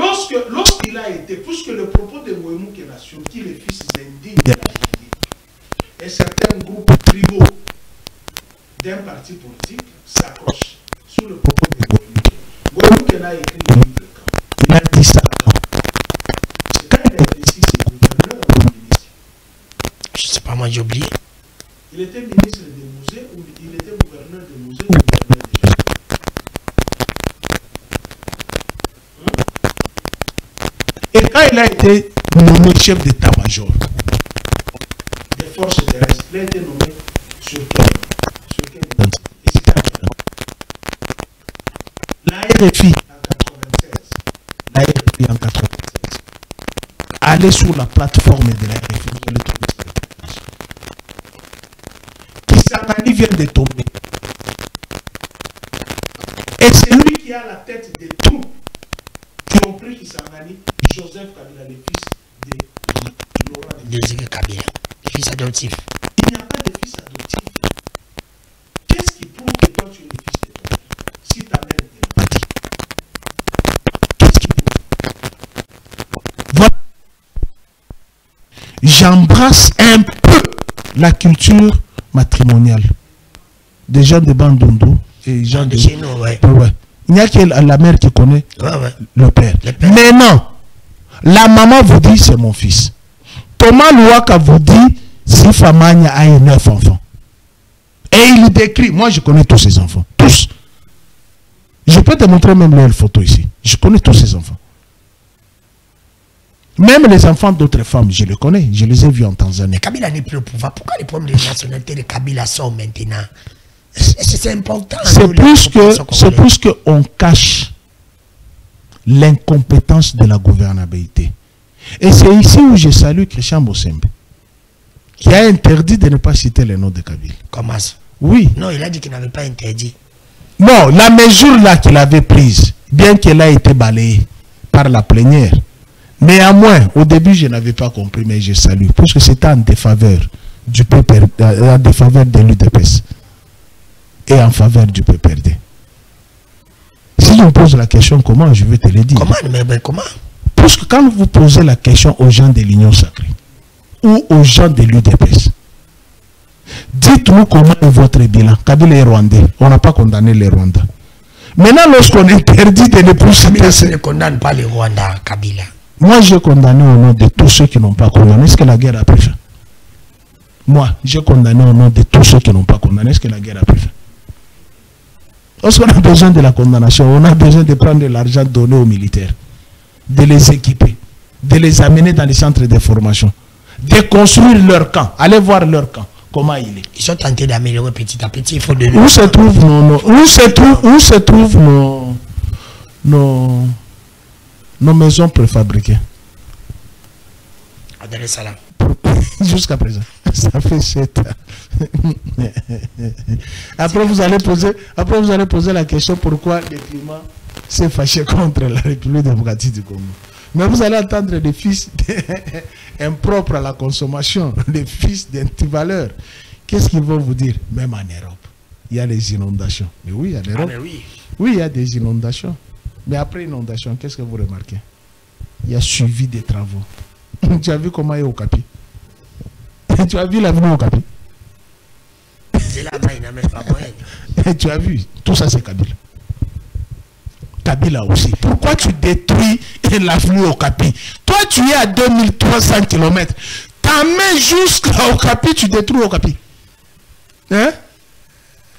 lorsqu'il a été, puisque le propos de Moïmou qui a sorti les fils indignes de la République, et certains groupes tribaux d'un parti politique s'accrochent sous le propos de Moïmou. Moïmou qui a écrit le livre quand? Il a dit ça quand? C'est quand il a été ici, c'est gouverneur ou ministre? Je ne sais pas, moi j'ai oublié. Il était ministre des musées ou il était gouverneur des musées ou gouverneur des jardins? il a été nommé chef d'état-major des forces terrestres, il a été nommé sur quel la RFI en 96, allez sur la plateforme de la RFI, vous allez trouver cette information. Kisangani vient de tomber. Et c'est lui qui a la tête de tout qui ont pris Kisangani, Joseph Kabila, le fils de Laurent Désiré Kabila, fils adoptif. Il n'y a pas de fils adoptif. Qu'est-ce qui prouve que toi tu es le fils de ton père si ta mère ne l'a pas dit? Qu'est-ce qui prouve? Voilà. J'embrasse un peu la culture matrimoniale des gens de Bandundu et des gens de chez nous, ouais. Ouais. Il n'y a que la mère qui connaît le père. Mais non, la maman vous dit c'est mon fils. Thomas Louaka vous dit si Famania a 9 enfants. Et il décrit, moi je connais tous ces enfants, tous. Je peux te montrer même leurs photos ici. Je connais tous ces enfants. Même les enfants d'autres femmes, je les connais, je les ai vus en Tanzanie. Mais Kabila n'est plus au pouvoir. Pourquoi les problèmes de nationalité de Kabila sont maintenant? C'est important. C'est plus qu'on cache l'incompétence de la gouvernabilité. Et c'est ici où je salue Christian Bossembe, qui a interdit de ne pas citer le nom de Kabila. Comment ça? Oui. Non, il a dit qu'il n'avait pas interdit. Non, la mesure là qu'il avait prise, bien qu'elle a été balayée par la plénière, néanmoins, au début, je n'avais pas compris, mais je salue, parce que c'était en défaveur du peuple, en défaveur de l'UDPS et en faveur du PPRD. Si je me pose la question, comment, je vais te le dire. Comment, mais comment? Parce que quand vous posez la question aux gens de l'Union Sacrée ou aux gens de l'UDPS, dites-nous comment est votre bilan. Kabila est rwandais. On n'a pas condamné les Rwandais. Maintenant, lorsqu'on interdit de ne plus citer... Je ne condamne pas les Rwandais, Kabila. Moi, j'ai condamné au nom de tous ceux qui n'ont pas condamné. Est-ce que la guerre a pris fin? Moi, j'ai condamné au nom de tous ceux qui n'ont pas condamné. Est-ce que la guerre a pris fin? Lorsqu'on a besoin de la condamnation, on a besoin de prendre l'argent donné aux militaires, de les équiper, de les amener dans les centres de formation, de construire leur camp. Allez voir leur camp. Comment il est. Ils sont tentés d'améliorer petit à petit. Il faut de où se trouvent nos maisons préfabriquées? À Dar es Salaam. Jusqu'à présent. Ça fait 7 ans. Après vous allez poser la question pourquoi le climat s'est fâché contre la République démocratique du Congo. Mais vous allez entendre des fils impropres à la consommation, des fils d'antivaleurs. Qu'est-ce qu'ils vont vous dire? Même en Europe, il y a les inondations. Mais oui, en Europe, oui, il y a des inondations. Mais après inondation, qu'est-ce que vous remarquez? Il y a suivi des travaux. Tu as vu comment il est au Capi? Tu as vu l'avenue au Capi? C'est là, il n'a même pas moyen. Tu as vu? Tout ça, c'est Kabila. Kabila aussi. Pourquoi tu détruis l'avenue au Capi? Toi, tu es à 2300 km. Ta main jusqu'au Capi, tu détruis au Capi. Hein?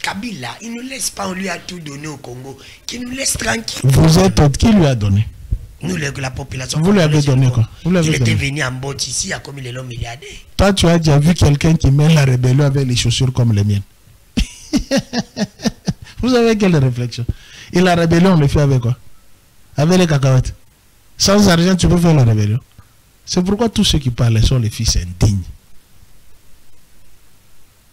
Kabila, il ne nous laisse pas, on lui a tout donné au Congo. Qu'il nous laisse tranquille. Vous êtes qui lui a donné? Nous, la population. Vous lui avez donné quoi? Il était venu en botte ici, a commis les longs milliardaires. Toi, tu as déjà vu quelqu'un qui mène la rébellion avec les chaussures comme les miennes? Vous avez quelle réflexion? Et la rébellion, on le fait avec quoi? Avec les cacahuètes. Sans argent, tu peux faire la rébellion. C'est pourquoi tous ceux qui parlent sont les fils indignes.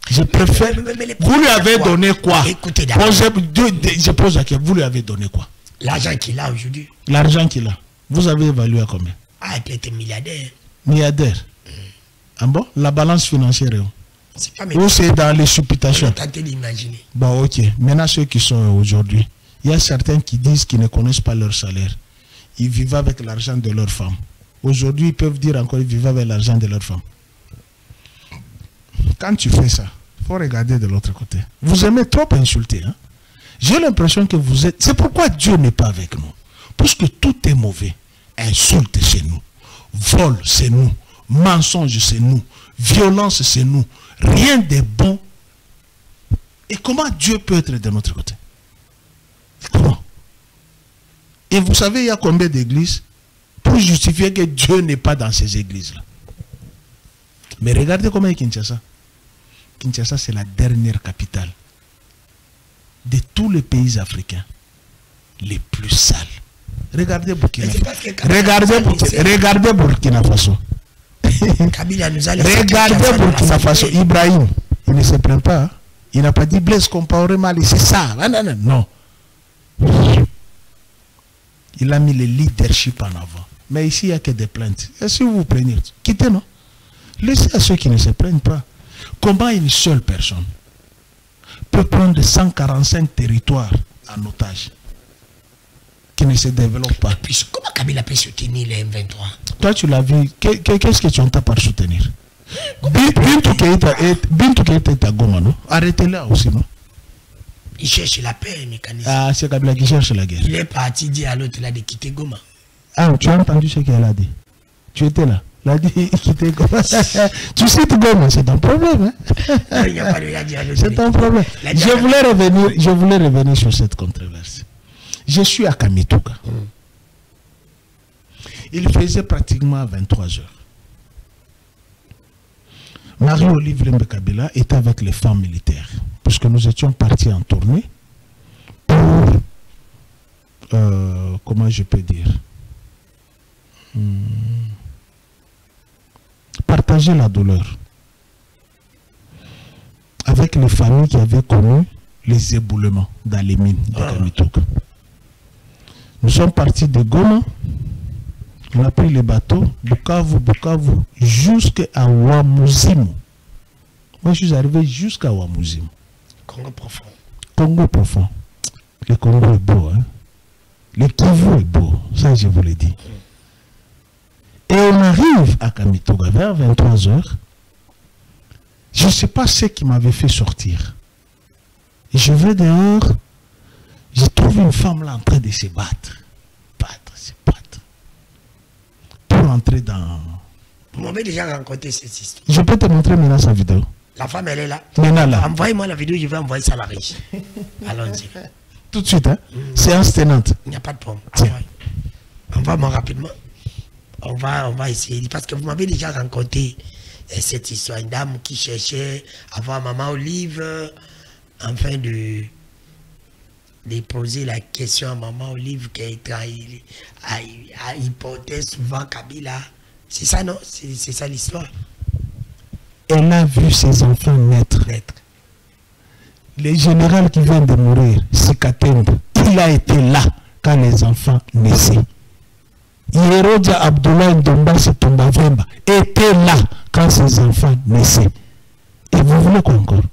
Je préfère... Vous lui avez donné quoi? Écoutez d'abord. Je pose la question. Vous lui avez donné quoi? L'argent qu'il a aujourd'hui. L'argent qu'il a. Vous avez évalué à combien? Ah, il peut être milliardaire. Milliardaire. Ah bon? La balance financière est où? C'est pas ou c'est dans les supputations? Tentez d'imaginer. Bon, ok. Maintenant, ceux qui sont aujourd'hui, il y a certains qui disent qu'ils ne connaissent pas leur salaire. Ils vivent avec l'argent de leur femme. Aujourd'hui, ils peuvent dire encore qu'ils vivent avec l'argent de leur femme. Quand tu fais ça, il faut regarder de l'autre côté. Vous aimez trop insulter. Hein? J'ai l'impression que vous êtes... C'est pourquoi Dieu n'est pas avec nous. Parce que tout est mauvais. Insulte, c'est nous. Vol, c'est nous. Mensonge, c'est nous. Violence, c'est nous. Rien de bon. Et comment Dieu peut être de notre côté? Comment? Et vous savez, il y a combien d'églises pour justifier que Dieu n'est pas dans ces églises-là. Mais regardez comment est Kinshasa. Kinshasa, c'est la dernière capitale de tous les pays africains les plus sales. Regardez Burkina Faso. Regardez Burkina Faso. Regardez Burkina Faso. Ibrahim, il ne se plaint pas. Hein? Il n'a pas dit Blaise Compaoré Mali, c'est ça. Non. Il a mis le leadership en avant. Mais ici, il n'y a que des plaintes. Et si vous vous plaignez, quittez, non? Laissez à ceux qui ne se plaignent pas. Comment une seule personne peut prendre 145 territoires en otage qui ne se développent pas? Puis, comment Kabila peut soutenir les M23? Toi, tu l'as vu. Qu'est-ce que tu entends par soutenir? Bintou Keïta est à Goma, non? Arrêtez-la aussi, non? Il cherche la paix, mécanisme. Ah, c'est Kabila qui cherche la guerre. Il est parti dire à l'autre là de quitter Goma. Ah, tu as entendu ce qu'elle a dit? Tu étais là? Elle a dit quitter Goma. Tu sais que Goma, c'est un problème. Hein? Il n'y a pas de dialogue. C'est un problème. Je voulais revenir sur cette controverse. Je suis à Kamituga. Il faisait pratiquement 23 heures. Marie-Olive Lembe Kabila était avec les femmes militaires. Parce que nous étions partis en tournée pour, comment je peux dire, partager la douleur avec les familles qui avaient connu les éboulements dans les mines de Kamituga. Nous sommes partis de Goma, on a pris les bateaux, Bukavu, jusqu'à Ouamuzimu. Moi, je suis arrivé jusqu'à Ouamuzimu. Congo profond. Congo profond. Le Congo est beau, hein. Le Kivu est beau, ça je vous l'ai dit. Et on arrive à Kamituga vers 23 h. Je ne sais pas ce qui m'avait fait sortir. Et je vais dehors, je trouve une femme là en train de se battre. Pour entrer dans... Vous m'avez déjà rencontré cette histoire. Je peux te montrer maintenant sa vidéo. La femme, elle est là. Maintenant là. Envoyez-moi la vidéo, je vais envoyer ça à la régie. Allons-y. Tout de suite, hein? Séance tenante. Il n'y a pas de problème. Envoie-moi rapidement. On va essayer. Parce que vous m'avez déjà rencontré cette histoire. Une dame qui cherchait à voir Maman Olive, afin de poser la question à Maman Olive qui a hypothé souvent Kabila. C'est ça, non? C'est ça l'histoire. Elle a vu ses enfants naître. Le général qui vient de mourir, Sikatembe, il a été là quand les enfants naissaient. Yerodia Abdoulaye Ndombasi Tombavemba était là quand ses enfants naissaient. Et vous voulez quoi encore?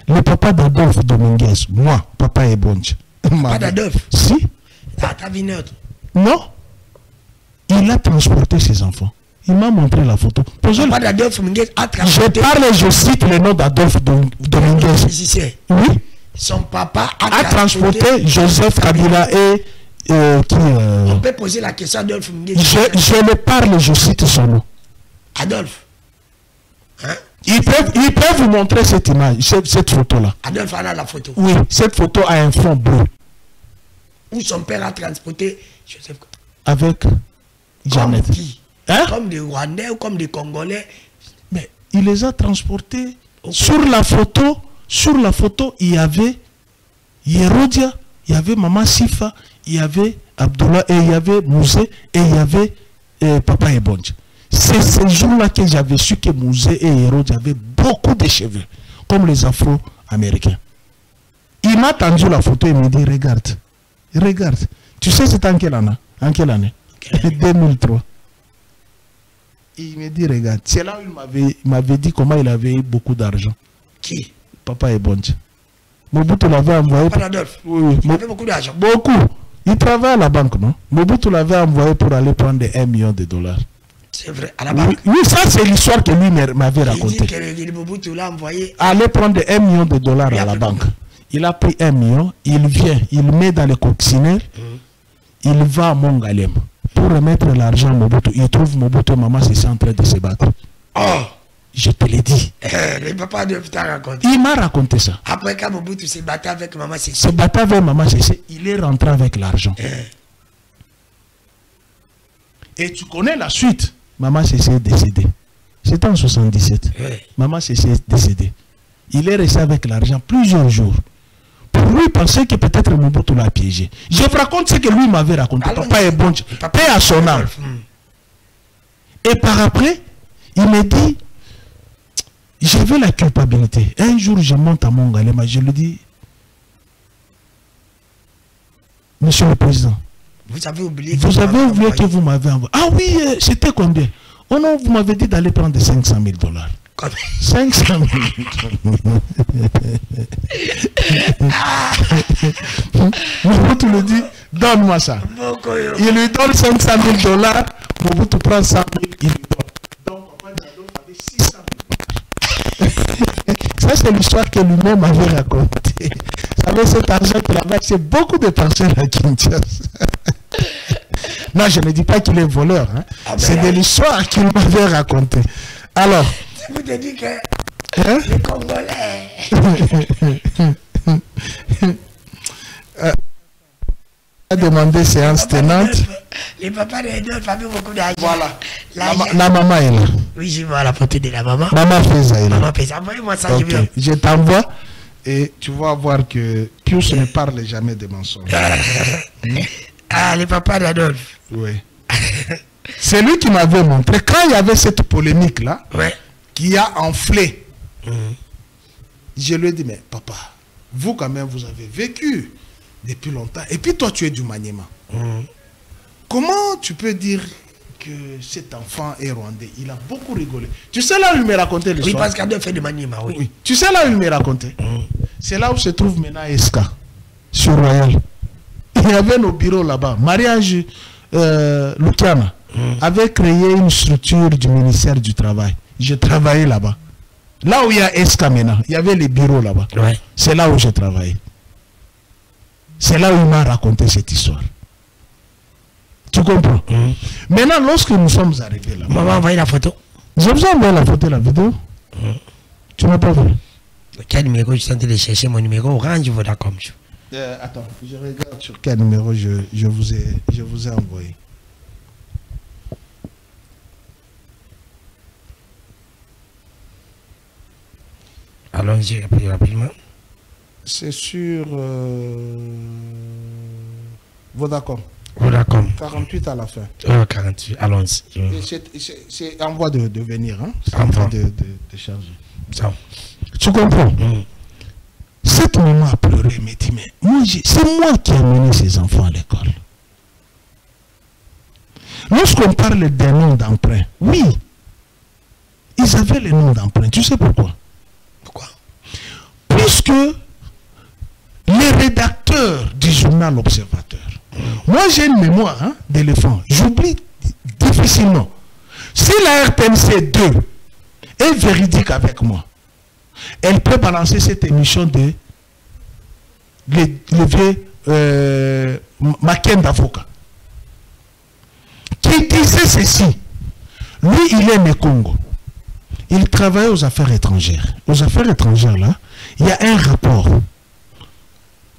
Le papa d'Adolphe Dominguez, moi, papa Ebonge. Papa d'Adolphe? Si. Non. Il a transporté ses enfants. Il m'a montré la photo. Papa d'Adolphe Dominguez a transporté. Je parle, je cite le nom d'Adolphe Dominguez. Oui. Son papa a transporté Joseph Kabila et qui... On peut poser la question à Adolphe Dominguez. Je le parle, je cite son nom. Adolphe. Hein? Ils peuvent vous montrer cette image, cette photo-là. Adolphe a la photo. Oui, cette photo a un fond bleu. Où son père a transporté Joseph. Avec Janet. Comme qui? Hein? Comme des Rwandais ou comme des Congolais. Mais il les a transportés. Okay. Sur la photo, il y avait Yerodia, il y avait Maman Sifa, il y avait Abdullah, et il y avait Mouzé, et il y avait Papa Ebonge. C'est ce jour-là que j'avais su que Mouzé et Yerodia avaient beaucoup de cheveux, comme les Afro-Américains. Il m'a tendu la photo et me dit, regarde. Tu sais c'est en quelle année? 2003. Il me dit, regarde. C'est là où il m'avait dit comment il avait eu beaucoup d'argent. Qui? Papa Ebonge. Mobutu l'avait envoyé. Papa Adolphe. Oui. Il avait beaucoup d'argent. Beaucoup. Il travaille à la banque, non? Mobutu l'avait envoyé pour aller prendre 1 million de dollars. C'est vrai, à la banque. Oui, ça c'est l'histoire que lui m'avait racontée. Il dit que Mobutu l'a envoyé. Aller prendre 1 million de dollars à la banque. Il a pris 1 million, il vient, il met dans le coccinelle, il va à Mongalem pour remettre l'argent à Mobutu. Il trouve Mobutu et Maman c'est en train de se battre. Oh! Je te l'ai dit. Le papa de t'a raconté. Il m'a raconté ça. Après quand Mobutu se battait avec Maman Cécile. Se battait avec Maman Cécile, il est rentré avec l'argent. Et tu connais la suite. Maman Cécile est décédée. C'était en 77. Oui. Maman Cécile est décédée. Il est resté avec l'argent plusieurs jours. Pour lui, il pensait que peut-être Mobutu l'a piégé. Je vous raconte ce que lui m'avait raconté. Papa est bon. Paix à son âme. Et par après, il me dit, j'avais la culpabilité. Un jour, je monte à Mongalema, je lui dis, Monsieur le Président, vous avez oublié que vous m'avez envoyé. Ah oui, c'était combien? Oh non, vous m'avez dit d'aller prendre 500 000 $. 500 000 $. Mobutu lui dit, donne-moi ça. Il lui donne 500 000 $. Mobutu prend 100 000, il lui donne. Donc, Papa Diado avait 600 000 $. Ça, c'est l'histoire que lui-même avait racontée. Vous savez, cet argent qu'il avait, c'est beaucoup de personnes à Kinshasa. Non, je ne dis pas qu'il est voleur. Hein. C'est de l'histoire qu'il m'avait racontée. Alors. Vous te dites que les Congolais. A demandé séance tenante. Les papas de Edolphe avaient beaucoup d'argent. Voilà. La maman est là. Oui, je vois la photo de la maman. Maman fait ça. Maman fait ça. Envoyez-moi ça, okay. Je t'envoie et tu vas voir que Pius ne parle jamais de mensonges. Ah, les papas d'Adolphe. Oui. C'est lui qui m'avait montré. Quand il y avait cette polémique-là, qui a enflé, je lui ai dit, mais papa, vous quand même, vous avez vécu depuis longtemps. Et puis toi, tu es du Maniema. Comment tu peux dire que cet enfant est rwandais? Il a beaucoup rigolé. Tu sais là où il me racontait l'histoire? Oui, parce qu'Adolphe fait du Maniema, oui. Tu sais là où il me racontait? C'est là où se trouve maintenant Eska, sur Royal. Il y avait nos bureaux là-bas. Mariage Lukiana avait créé une structure du ministère du Travail. J'ai travaillé là-bas. Là où il y a Eska maintenant, il y avait les bureaux là-bas. C'est là où j'ai travaillé. C'est là où il m'a raconté cette histoire. Tu comprends? Maintenant, lorsque nous sommes arrivés là, maman a envoyé la photo. Je vous ai envoyé la photo et la vidéo. Tu n'as pas vu? Quel numéro? Je suis en train de chercher mon numéro Orange Vodacom. Attends, je regarde sur quel numéro je vous ai envoyé. Allons-y rapidement. C'est sur Vodacom. Vodacom. 48 à la fin. 48, allons-y. C'est en voie de venir. Hein? C'est en voie de charger. Ça. Tu comprends? Cette maman a pleuré, mais dit, mais c'est moi qui ai amené ces enfants à l'école. Lorsqu'on parle des noms d'emprunt, oui, ils avaient les noms d'emprunt. Tu sais pourquoi? Pourquoi? Puisque les rédacteurs du journal L'Observateur, moi j'ai une mémoire d'éléphant, j'oublie difficilement. Si la RTNC 2 est véridique avec moi, elle peut balancer cette émission de le vieux Maken d'avocat qui disait ceci. Lui, il est né Congo. Il travaille aux affaires étrangères. Aux affaires étrangères, là, il y a un rapport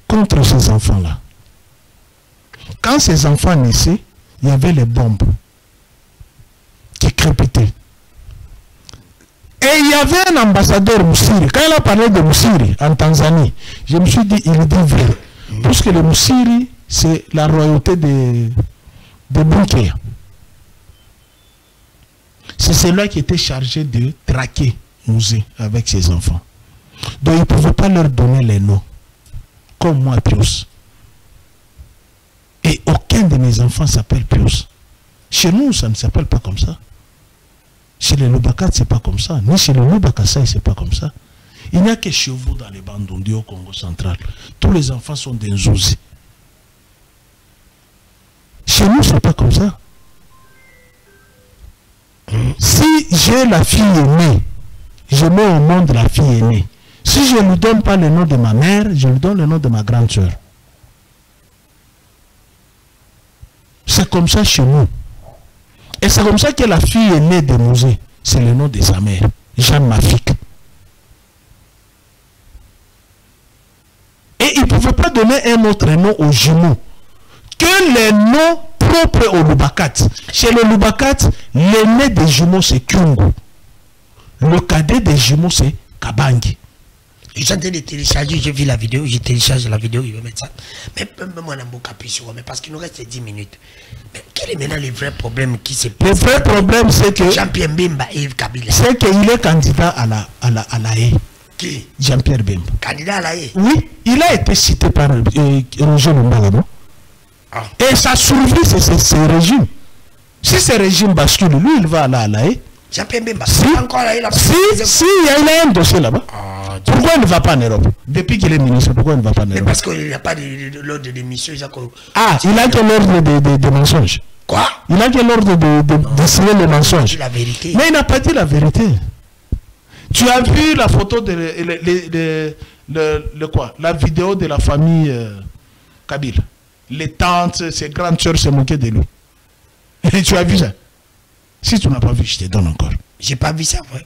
contre ces enfants-là. Quand ces enfants naissaient, il y avait les bombes qui crépitaient. Et il y avait un ambassadeur Moussiri. Quand il a parlé de Moussiri en Tanzanie, je me suis dit, il dit vrai. Parce que le Moussiri, c'est la royauté de Bunkeya. C'est celui qui était chargé de traquer Mouzé avec ses enfants. Donc il ne pouvait pas leur donner les noms. Comme moi, Pius. Et aucun de mes enfants s'appelle Pius. Chez nous, ça ne s'appelle pas comme ça. Chez les Lubaka, ce n'est pas comme ça. Ni chez les Lubakasai, ce n'est pas comme ça. Il n'y a que chez vous dans les Bandundu au Congo central. Tous les enfants sont des Nzouzi. Chez nous, ce n'est pas comme ça. Si j'ai la fille aînée, je mets au monde la fille aînée. Si je ne lui donne pas le nom de ma mère, je lui donne le nom de ma grande soeur. C'est comme ça chez nous. Et c'est comme ça que la fille aînée de Mouzé, c'est le nom de sa mère, Jeanne Mafik. Et il ne pouvait pas donner un autre nom aux jumeaux que les noms propre au Lubakat. Chez le Lubakat, l'aîné des jumeaux, c'est Kyungu. Le cadet des jumeaux, c'est Kabangi. Je suis en train de télécharger, j'ai vu la vidéo, j'ai téléchargé la vidéo, il va mettre ça. Mais moi, on a beaucoup appuyé sur mais parce qu'il nous reste 10 minutes. Mais quel est maintenant le vrai problème qui se pose? Le vrai problème, c'est que Jean-Pierre Bemba et Yves Kabila. C'est qu'il est candidat à la haie. Qui? Jean-Pierre Bemba. Candidat à la haie? Oui, il a été cité par Roger Lumbala, non? Ah. Et sa survie, c'est ce régime. Si ce régime bascule, lui, il va à la haie. Jean-Pierre Bemba, si, encore là, il a il a un dossier là-bas. Ah, pourquoi il ne va pas en Europe? Depuis qu'il est ministre, pourquoi il ne va pas en Europe? Mais parce qu'il n'a pas l'ordre de mission. Ah, il a que l'ordre de mensonge. Quoi? Il a que l'ordre de signer le mensonge. La vérité. Mais il n'a pas dit la vérité. Tu as vu la photo quoi? La vidéo de la famille Kabila. Les tantes, ses grandes soeurs se moquaient de lui. Et tu as vu ça? Si tu n'as pas vu, je te donne encore. J'ai pas vu ça, ouais.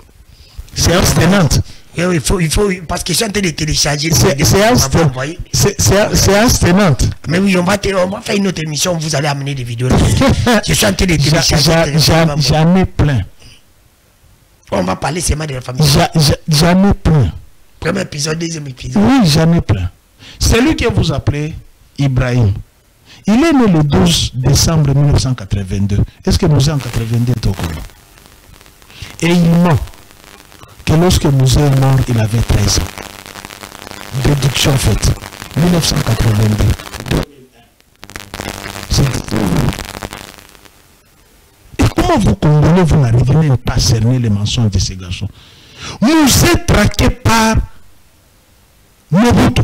C'est insténante. Oui, il faut, parce que je suis en train de télécharger. C'est insténante. Mais oui, on va faire une autre émission, vous allez amener des vidéos. Je suis en train de télécharger. Jamais plein. On va parler seulement de la famille. Jamais plein. Premier épisode, deuxième épisode. Oui, jamais plein. Celui que vous appelez Ibrahim, il est né le 12 décembre 1982. Est-ce que Mouzé en 82 est au courant? Et il ment que lorsque Mouzé est mort, il avait 13 ans. Déduction faite. 1982. Et comment vous Congolais, vous n'arrivez même pas à cerner les mensonges de ces garçons? Mouzé traqué par Mobutu.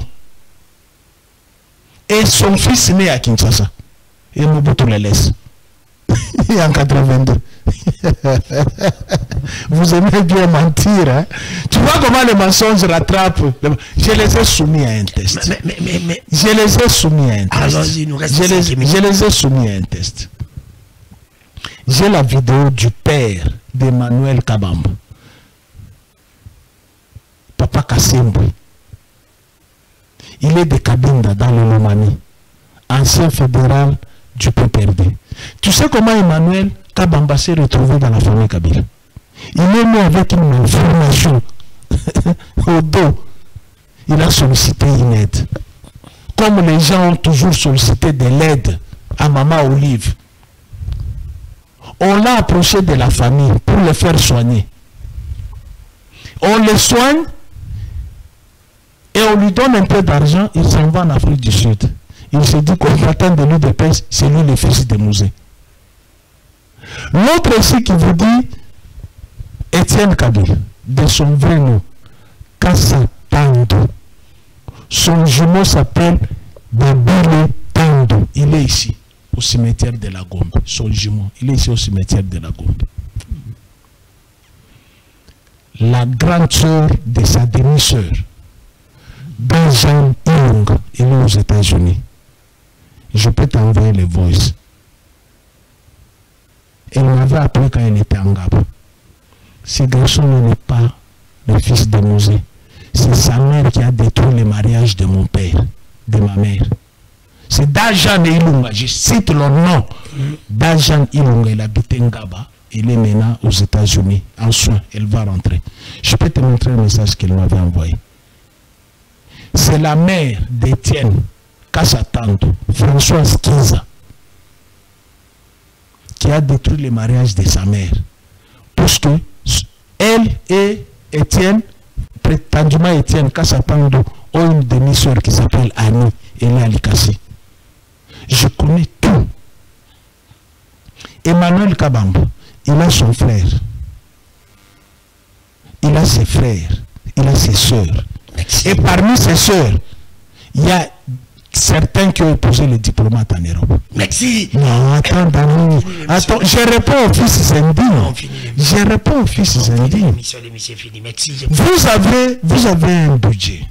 Et son fils né à Kinshasa. Et Mobutu le laisse. Et en 82. Vous aimez bien mentir. Hein? Tu vois comment les mensonges rattrapent. Je les ai soumis à un test. Je les ai soumis à un test. Alors, il nous reste je les ai soumis à un test. J'ai la vidéo du père d'Emmanuel Kabamba. Papa Kassembo. Il est de Kabinda dans le Lomami, ancien fédéral du PPRD. Tu sais comment Emmanuel Kabamba s'est retrouvé dans la famille Kabila? Il est né avec une information au dos. Il a sollicité une aide. Comme les gens ont toujours sollicité de l'aide à Maman Olive. On l'a approché de la famille pour le faire soigner. On le soigne. Et on lui donne un peu d'argent, il s'en va en Afrique du Sud. Il se dit qu'on attend de lui de pêche, c'est lui le fils de Mouzé. L'autre ici qui vous dit, Étienne Kabila, de son vrai nom, Kassa Tando. Son jumeau s'appelle Babile Tando. Il est ici, au cimetière de la Gombe. Son jumeau, il est ici au cimetière de la Gombe. La grande sœur de sa demi-sœur, Benjamin Ilunga, il est aux États-Unis. Je peux t'envoyer les voices. Elle m'avait appelé quand elle était en Gabon. Ce garçon n'est pas le fils de Mouzé. C'est sa mère qui a détruit le mariage de mon père, de ma mère. C'est Dajan Ilunga, je cite le nom. Dajan Ilunga, il habitait en Gabon. Il est maintenant aux États-Unis, en soins. Elle va rentrer. Je peux te montrer le message qu'elle m'avait envoyé. C'est la mère d'Étienne Kassatando, Françoise Kiza, qui a détruit le mariage de sa mère. Parce que elle et Étienne, prétendument Étienne Kassatando, ont une demi-sœur qui s'appelle Annie, elle est à Likasi. Je connais tout. Emmanuel Kabamba, il a son frère. Il a ses frères. Il a ses sœurs. Et parmi ses sœurs, il y a certains qui ont épousé les diplomates en Europe. Merci. Non, attends, attends, je réponds au fils Zendine. Je réponds au fils Zendine. Vous avez un budget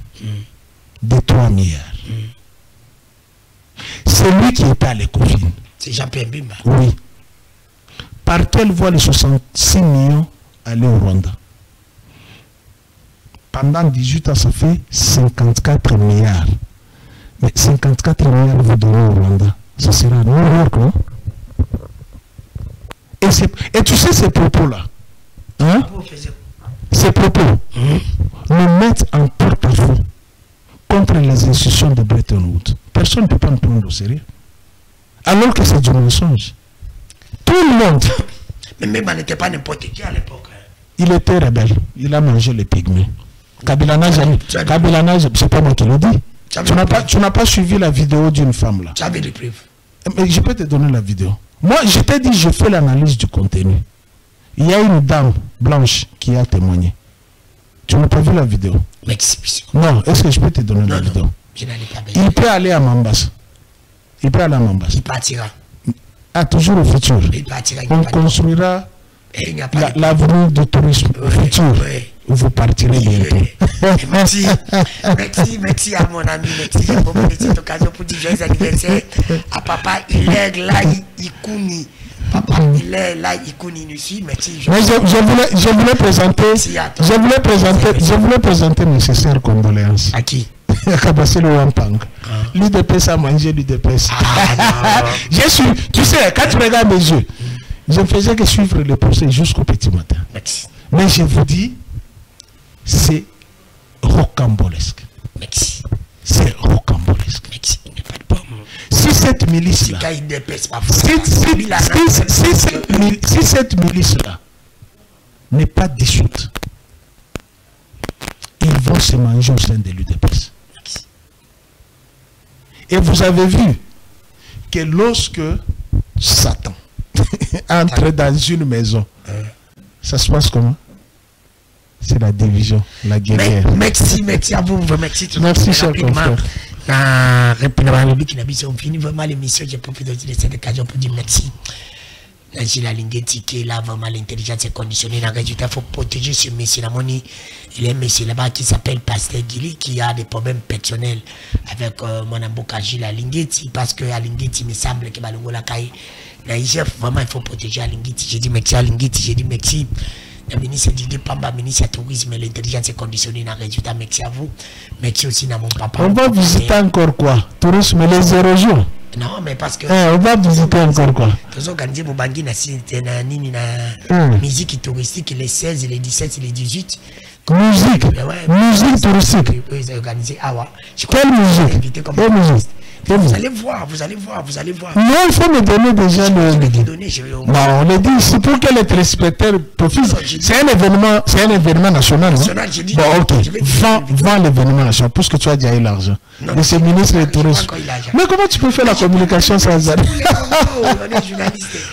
de 3 milliards. C'est lui qui est à l'Ecofin. C'est Jean-Pierre Bemba. Oui. Par quelle voie les 66 millions aller au Rwanda? Pendant 18 ans, ça fait 54 milliards. Mais 54 milliards vous donnez au Rwanda. Ça sera New York, non? Et tu sais ces propos-là, hein? Ces propos nous mettent en porte-à-faux contre les institutions de Bretton Woods. Personne ne peut pas nous prendre au sérieux. Alors que c'est du mensonge. Tout le monde. Mais même n'était pas n'importe qui à l'époque. Il était rebelle. Il a mangé les pygmées. Kabila n'a jamais. C'est pas moi qui le dis. Tu n'as pas suivi la vidéo d'une femme là. Tu avais des preuves. Mais je peux te donner la vidéo. Moi, je t'ai dit, je fais l'analyse du contenu. Il y a une dame blanche qui a témoigné. Tu n'as pas vu la vidéo? Non, est-ce que je peux te donner la vidéo? Je n'allais pas bien. Il peut aller à Mambasa. Il peut aller à Mambasa. Il partira. Ah, toujours au futur. Il partira. On construira l'avenue du tourisme au futur. Vous partirez bientôt. Merci à mon ami. Merci pour cette occasion pour dire joyeux anniversaire à papa Hilaire Lai Ikuni. Papa Hilaire Lai Ikuni ici. Merci. Mais je voulais présenter mes sincères condoléances. À qui? À Kabaselo Wampang. L'UDPS a mangé l'UDPS. Tu sais, quand tu regardes mes yeux, je ne faisais que suivre le procès jusqu'au petit matin. Merci. Mais je vous dis, c'est rocambolesque. Merci. C'est rocambolesque. Merci. Il n'y a pas de pomme. Si cette milice-là, si cette milice-là n'est pas dissoute, ils vont se manger au sein de l'UDPS. Et vous avez vu que lorsque Satan entre dans une maison, ça se passe comment? C'est la division, la guerre. Merci à vous. Merci, cher confrère. On finit vraiment l'émission. J'ai profité de cette occasion pour dire merci. La Linguetti qui est là, vraiment l'intelligence est conditionnée. Dans le résultat, il faut protéger ce messie. Il y a un messie là-bas qui s'appelle Pasteur Gili qui a des problèmes personnels avec mon embocage la Linguetti parce que à Linguetti, il me semble que Balongo la caille. Vraiment, il faut protéger la Linguetti. J'ai dit merci à Linguetti, j'ai dit merci. Le ministre Didier Pamba, ministre du tourisme et l'intelligence est conditionnée dans le résultat. Merci à vous. Merci aussi à mon papa. On va visiter encore quoi? Tourisme et les érosions? Non, mais parce que. On va visiter encore quoi? Nous organisons mon bangi na musique touristique les 16, les 17, les 18. Musique touristique. Organisé. Quelle musique? Quelle musique? Vous allez voir. Non, il faut me donner déjà le. Non, on le dit ici pour que les téléspectateurs profitent. C'est un événement national. Bon, ok. Vends l'événement national, puisque tu as déjà eu l'argent. Mais c'est ministre du tourisme. Mais comment tu peux faire la communication sans arrêt?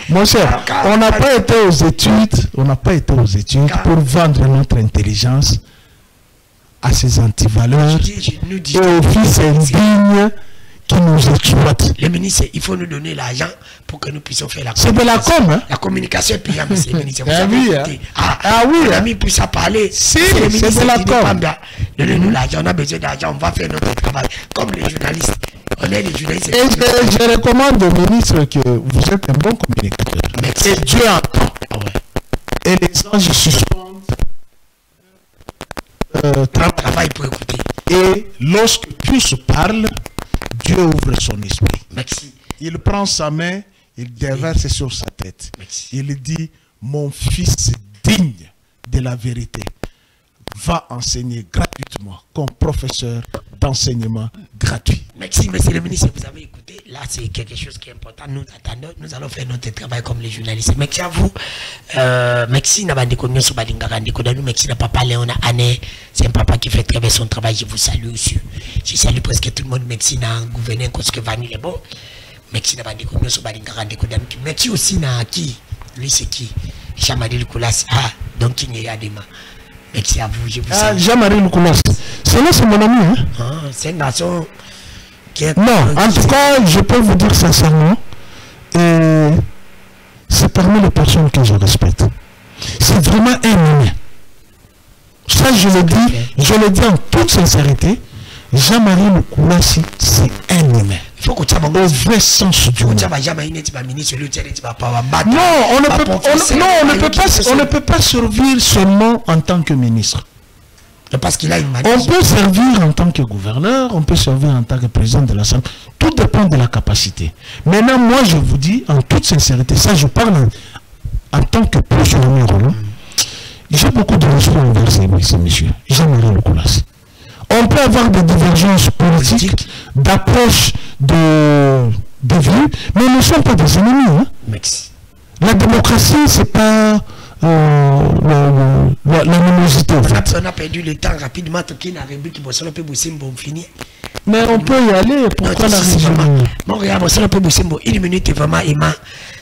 Mon cher, on n'a pas été aux études pour vendre notre intelligence à ces antivaleurs et aux fils indignes qui nous exploitent. Le ministre, il faut nous donner l'argent pour que nous puissions faire la communication. C'est de la com, hein? La communication est payante, monsieur le ministre. Oui, ami puisse parler. Si, c'est de la com. Donnez-nous l'argent, on a besoin d'argent, on va faire notre travail. Comme les journalistes. On est les journalistes. Et je recommande au ministre que vous êtes un bon communicateur. Et Dieu entend. Et les anges suspendent. Travail pour écouter. Et lorsque Dieu se parle, Dieu ouvre son esprit. Merci. Il prend sa main, il déverse sur sa tête. Merci. Il dit, mon fils digne de la vérité va enseigner gratuitement comme professeur d'enseignement gratuit. Merci, monsieur le ministre, vous avez écouté. Là, c'est quelque chose qui est important. Nous attendons, nous allons faire notre travail comme les journalistes. Merci à vous. Merci, merci à papa Léona Ané. C'est un papa qui fait très bien son travail. Je vous salue aussi. Je salue presque tout le monde. Merci à gouverneur parce que Vanille est bon. Merci merci aussi à qui? Lui, c'est qui? Jean-Marie Lucoulas. Ah, donc il y a des mains. Merci à vous, je vous salue. Jean-Marie Lucoulas. C'est mon ami, hein? C'est un garçon qui est... Non, en tout cas, je peux vous dire sincèrement, c'est parmi les personnes que je respecte. C'est vraiment un humain. Ça, je le dis en toute sincérité. Jean-Marie Lucoulas, c'est un humain. Au vrai sens du mot. Non, on ne peut pas servir seulement en tant que ministre. Parce qu'il a une on peut servir en tant que gouverneur, on peut servir en tant que président de l'Assemblée. Tout dépend de la capacité. Maintenant, moi, je vous dis en toute sincérité, ça, je parle en tant que pensionnaire, j'ai beaucoup de respect envers ces messieurs. J'aimerais le classer. On peut avoir des divergences politiques, d'approche, de vues, mais nous ne sommes pas des ennemis. Hein? La démocratie, c'est pas l'animosité. On a perdu le temps rapidement. Mais on peut y aller. Pourquoi la région? Mon regarde, on peut bosser une minute vraiment Emma.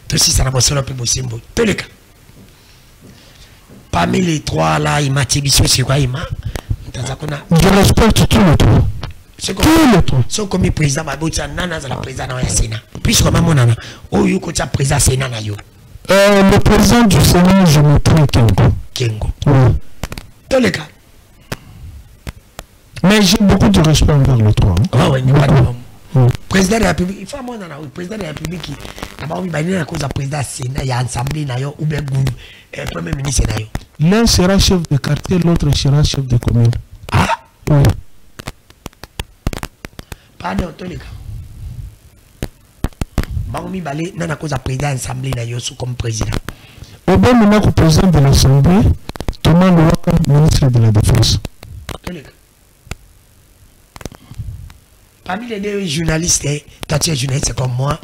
Toi aussi, ça n'a pas peu bosser. Tous les cas. Parmi les trois là, Emma, Tibiso, c'est quoi Emma? Je respecte tout le temps. Tout le temps. Si comme président, Nana, la président dans le Sénat. Puisque maman nana, oh you coach président Sénat na yo. Le président du Sénat, je mettrai Kengo. Oui. Tous les cas. Mais j'ai beaucoup de respect envers le trois. Ah oui, il n'y a pas de problème. Président de la République, il faut un président de la République qui n'a pas envie de à cause du président Sénat, il y a assemblée ou bien premier ministre Sénat. L'un sera chef de quartier, l'autre sera chef de commune. Ah oui. Pardon, tous les cas. Baoumi Balé, non à cause du président de l'Assemblée comme président. Au bon moment que président de l'Assemblée, Thomas Louaka, ministre de la Défense. Tous les cas. Parmi les deux journalistes, toi tu es journaliste comme moi,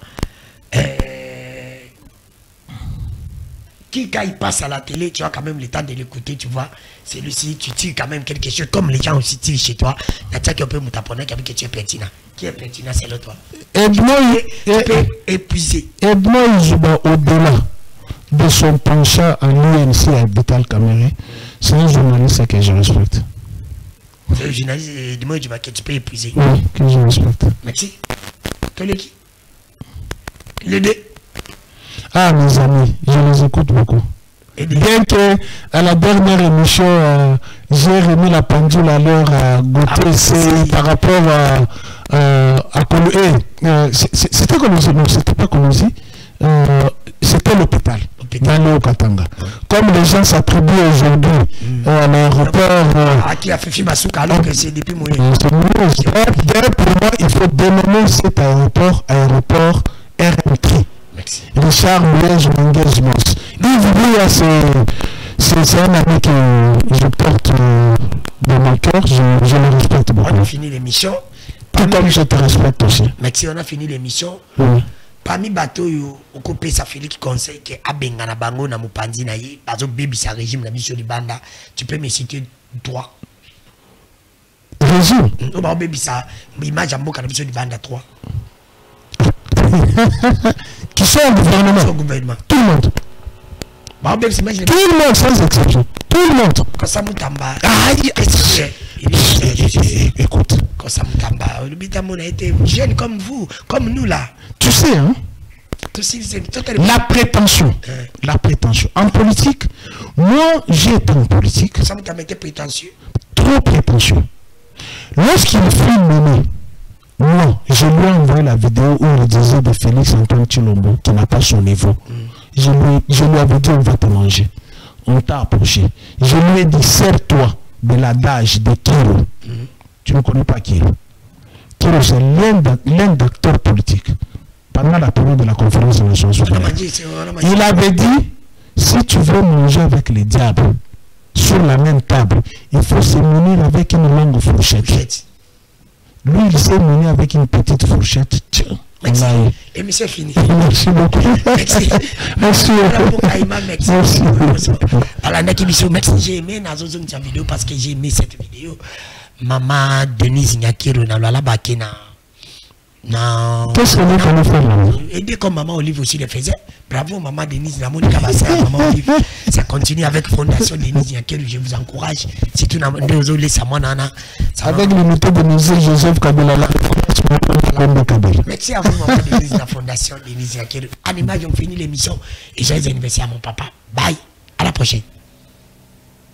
qui quand il passe à la télé, tu as quand même le temps de l'écouter, tu vois. Celui-ci, tu tires quand même quelque chose, comme les gens aussi tirent chez toi. Tu as peut me taponner que tu es pertinent. Qui est pertinent, c'est le toi. Edmond peut épuiser. Edmond Izuba, au-delà de son penchant à l'UNC à Vital Caméré, c'est un journaliste que je respecte. C'est un journaliste Edmond Izuba que tu peux épuiser. Oui, que je respecte. Merci. Tous les qui? Les deux. Ah, mes amis, je les écoute beaucoup. Bien que à la dernière émission, j'ai remis la pendule à l'heure à Gauthier, c'est par rapport à Colombie. C'était Colombie, non, c'était pas Colombie. C'était l'hôpital, dans le Katanga. Comme les gens s'attribuent aujourd'hui à l'aéroport. Qui a fait Fimasuka alors que c'est depuis Mouyé. Pour moi, il faut dénommer cet aéroport RMT. Richard Moulège Engagement. C'est un ami que je porte dans mon cœur, je le respecte beaucoup. On a fini l'émission. Tout comme je te respecte aussi. Merci, on a fini l'émission. Parmi bateau, on coupe sa Félix conseil que Abengana Bango na Mupandi na yi, bazo baby sa régime la mission de Banda. Tu peux me citer toi. Régime? On va baby sa image en boca la mission de Banda 3. Qui sont au gouvernement. Tout le monde. Tout le monde sans exception. Tout le monde. Quand ça m'entamba. Écoute. Quand ça m'entamba. Le bitamon a été jeune comme vous, comme nous là. Tu sais, hein? La prétention. La prétention. En politique, moi j'ai été en politique. Ça m'a été prétentieux. Trop prétentieux. Lorsqu'il fut nommé, moi, je lui ai envoyé la vidéo où il disait de Félix Antoine Tshilombo qui n'a pas son niveau. Je lui avais dit on va te manger. On t'a approché. Je lui ai dit sers-toi de l'adage de Kiro. Tu ne connais pas Kiro. Kiro, c'est l'un d'acteurs politiques. Pendant la période de la conférence de Nations Unies. Il avait dit si tu veux manger avec les diables sur la même table, il faut se munir avec une longue fourchette. Lui, il s'est mené avec une petite fourchette. Merci. Et mais c'est fini. Merci beaucoup. Merci. Merci. Merci. Alors, merci. J'ai aimé la vidéo parce que j'ai aimé cette vidéo. Maman Denise Nyakiro na la bakena. Qu'est-ce qu'on peut faire là? Aider comme maman Olive aussi le faisait. Bravo maman Denise, la Monica Bassa, maman Olive. Ça continue avec Fondation Denise Nyakiro, je vous encourage. Si tu n'as pas avec l'unité de musée Joseph Kabila. Merci à vous maman Denise, la Fondation Denise Nyakiro. En image, on finit l'émission et j'ai les anniversaires à mon papa. Bye, à la prochaine.